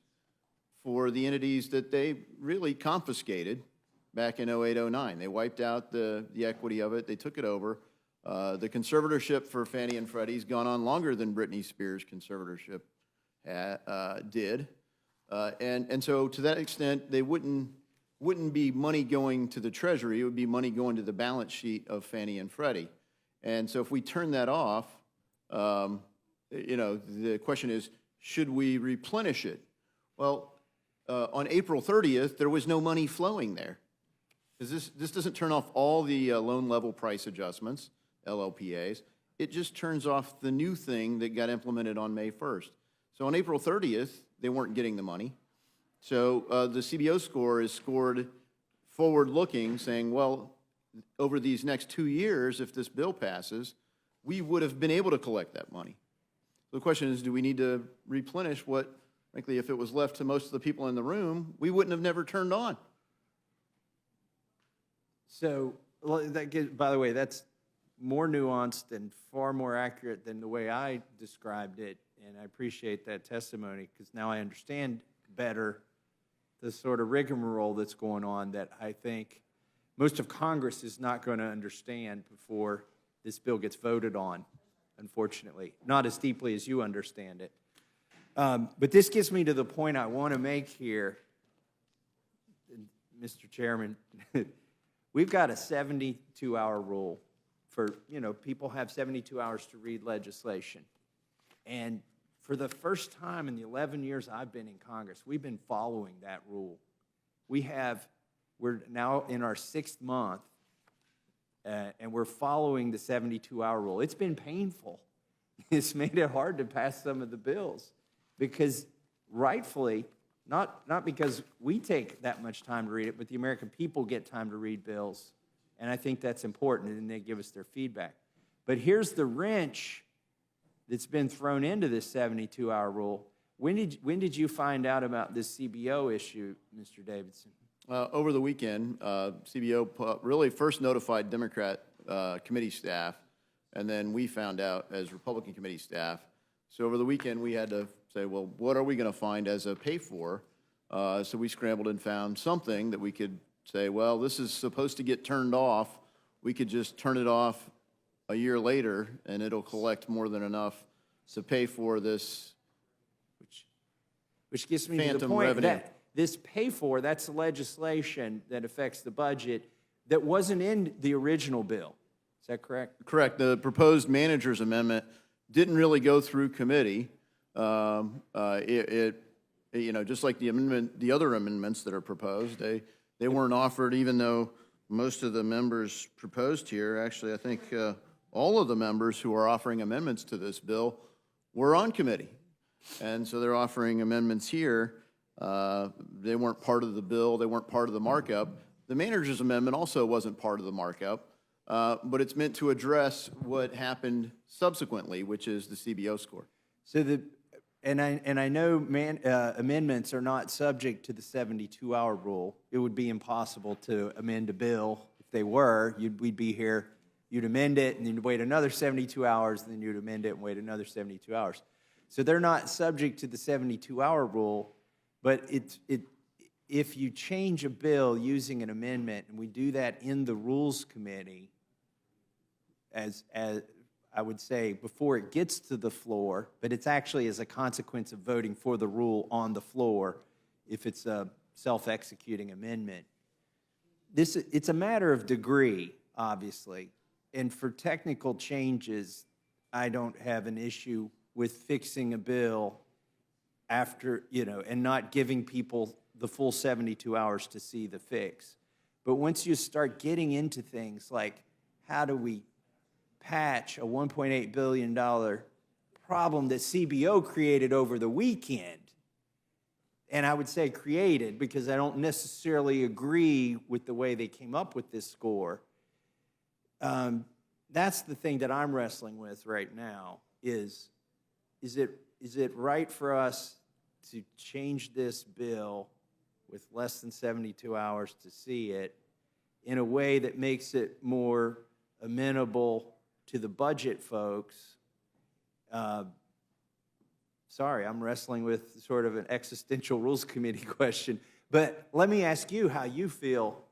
for the entities that they really confiscated back in 08-09. They wiped out the equity of it. They took it over. The conservatorship for Fannie and Freddie's gone on longer than Britney Spears' conservatorship did. And so to that extent, they wouldn't be money going to the Treasury. It would be money going to the balance sheet of Fannie and Freddie. And so if we turn that off, the question is, should we replenish it? Well, on April 30th, there was no money flowing there. Because this doesn't turn off all the loan level price adjustments, LLPAs. It just turns off the new thing that got implemented on May 1st. So on April 30th, they weren't getting the money. So the CBO score is scored forward-looking, saying, well, over these next 2 years, if this bill passes, we would have been able to collect that money. The question is, do we need to replenish what, frankly, if it was left to most of the people in the room, we wouldn't have never turned on? So, by the way, that's more nuanced and far more accurate than the way I described it, and I appreciate that testimony because now I understand better the sort of rigmarole that's going on that I think most of Congress is not going to understand before this bill gets voted on, unfortunately. Not as deeply as you understand it. But this gets me to the point I want to make here, Mr. Chairman. We've got a 72-hour rule for, people have 72 hours to read legislation. And for the first time in the 11 years I've been in Congress, we've been following that rule. We're now in our 6th month, and we're following the 72-hour rule. It's been painful. It's made it hard to pass some of the bills because rightfully, not because we take that much time to read it, but the American people get time to read bills, and I think that's important, and they give us their feedback. But here's the wrench that's been thrown into this 72-hour rule. When did you find out about this CBO issue, Mr. Davidson? Over the weekend, CBO really first notified Democrat committee staff, and then we found out as Republican committee staff. So over the weekend, we had to say, well, what are we going to find as a pay-for So we scrambled and found something that we could say, well, this is supposed to get turned off. We could just turn it off a year later, and it'll collect more than enough to pay for this. Which gets me to the Phantom point revenue. that this pay for, that's legislation that affects the budget that wasn't in the original bill. Is that correct? Correct. The proposed manager's amendment didn't really go through committee. Just like the other amendments that are proposed, they weren't offered, even though most of the members proposed here, actually, I think all of the members who are offering amendments to this bill were on committee. And so they're offering amendments here. They weren't part of the bill. They weren't part of the markup. The manager's amendment also wasn't part of the markup, but it's meant to address what happened subsequently, which is the CBO score. So I know amendments are not subject to the 72-hour rule. It would be impossible to amend a bill. If they were, we'd be here, you'd amend it, and then you'd wait another 72 hours, and then you'd amend it and wait another 72 hours. So they're not subject to the 72-hour rule, but if you change a bill using an amendment, and we do that in the Rules Committee, as I would say, before it gets to the floor, but it's actually as a consequence of voting for the rule on the floor if it's a self-executing amendment. It's a matter of degree, obviously, and for technical changes, I don't have an issue with fixing a bill after, and not giving people the full 72 hours to see the fix. But once you start getting into things like how do we patch a $1.8 billion problem that CBO created over the weekend, and I would say created because I don't necessarily agree with the way they came up with this score, that's the thing that I'm wrestling with right now is it right for us to change this bill with less than 72 hours to see it in a way that makes it more amenable to the budget folks? Sorry, I'm wrestling with sort of an existential Rules Committee question. But let me ask you how you feel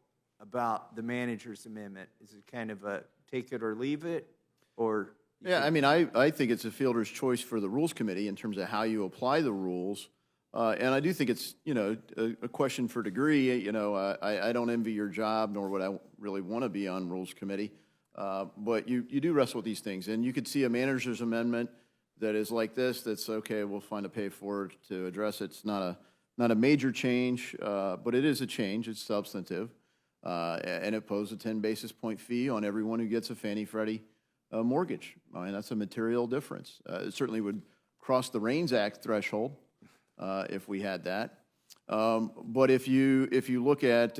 about the manager's amendment. Is it kind of a take it or leave it? Or Yeah, I mean, I think it's a fielder's choice for the Rules Committee in terms of how you apply the rules. And I do think it's, a question for degree. I don't envy your job, nor would I really want to be on Rules Committee. But you do wrestle with these things. And you could see a manager's amendment that is like this, that's okay, we'll find a pay for it to address it. It's not a major change, but it is a change. It's substantive. And it poses a 10 basis point fee on everyone who gets a Fannie Freddie mortgage. I mean, that's a material difference. It certainly would cross the REINS Act threshold if we had that. But if you look at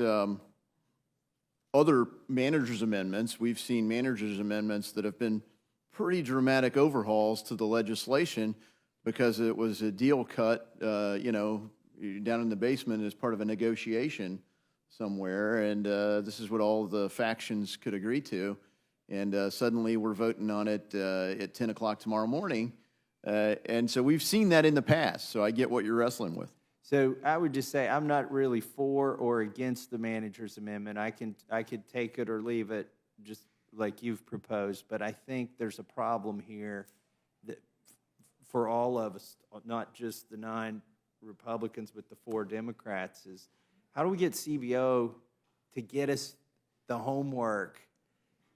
other managers' amendments, we've seen managers' amendments that have been pretty dramatic overhauls to the legislation because it was a deal cut, down in the basement as part of a negotiation somewhere, and this is what all the factions could agree to. And suddenly we're voting on it at 10 o'clock tomorrow morning. And so we've seen that in the past, so I get what you're wrestling with. So I would just say I'm not really for or against the manager's amendment. I could take it or leave it, just like you've proposed. But I think there's a problem here that for all of us, not just the 9 Republicans, but the 4 Democrats, is how do we get CBO to get us the homework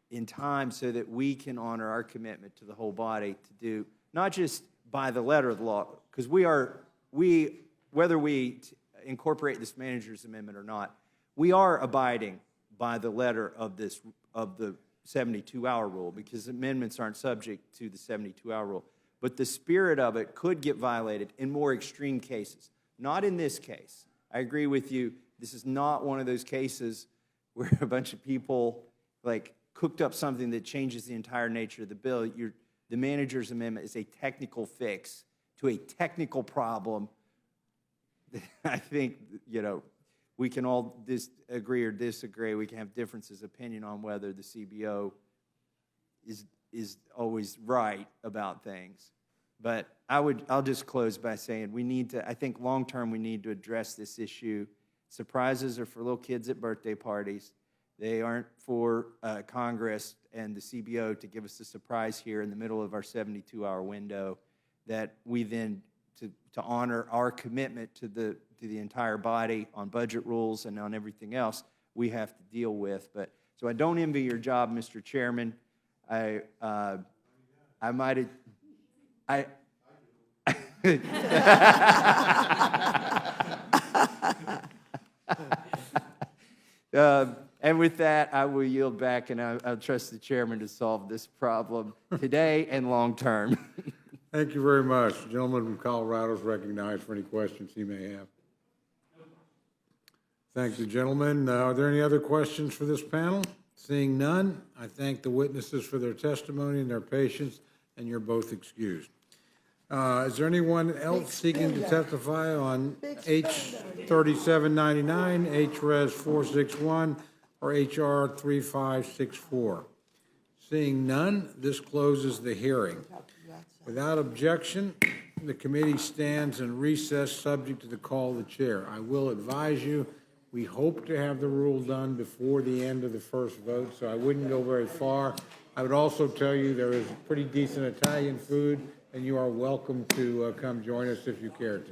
in time so that we can honor our commitment to the whole body to do, not just by the letter of the law, because whether we incorporate this manager's amendment or not, we are abiding by the letter of the 72-hour rule, because amendments aren't subject to the 72-hour rule. But the spirit of it could get violated in more extreme cases. Not in this case. I agree with you. This is not one of those cases where a bunch of people cooked up something that changes the entire nature of the bill. The manager's amendment is a technical fix to a technical problem. I think, we can all agree or disagree. We can have differences of opinion on whether the CBO is always right about things. But I'll just close by saying we need to, I think long-term, we need to address this issue. Surprises are for little kids at birthday parties. They aren't for Congress and the CBO to give us a surprise here in the middle of our 72-hour window that we then, to honor our commitment to the entire body on budget rules and on everything else, we have to deal with. But so I don't envy your job, Mr. Chairman. I might have, and with that, I will yield back, and I'll trust the chairman to solve this problem today and long-term. Thank you very much. The gentleman from Colorado is recognized for any questions he may have. Thank you, gentlemen. Are there any other questions for this panel? Seeing none, I thank the witnesses for their testimony and their patience, and you're both excused. Is there anyone else seeking to testify on H 3799, HRes 461, or HR 3564? Seeing none, this closes the hearing. Without objection, the committee stands in recess subject to the call of the chair. I will advise you, we hope to have the rule done before the end of the first vote, so I wouldn't go very far. I would also tell you there is pretty decent Italian food, and you are welcome to come join us if you care to.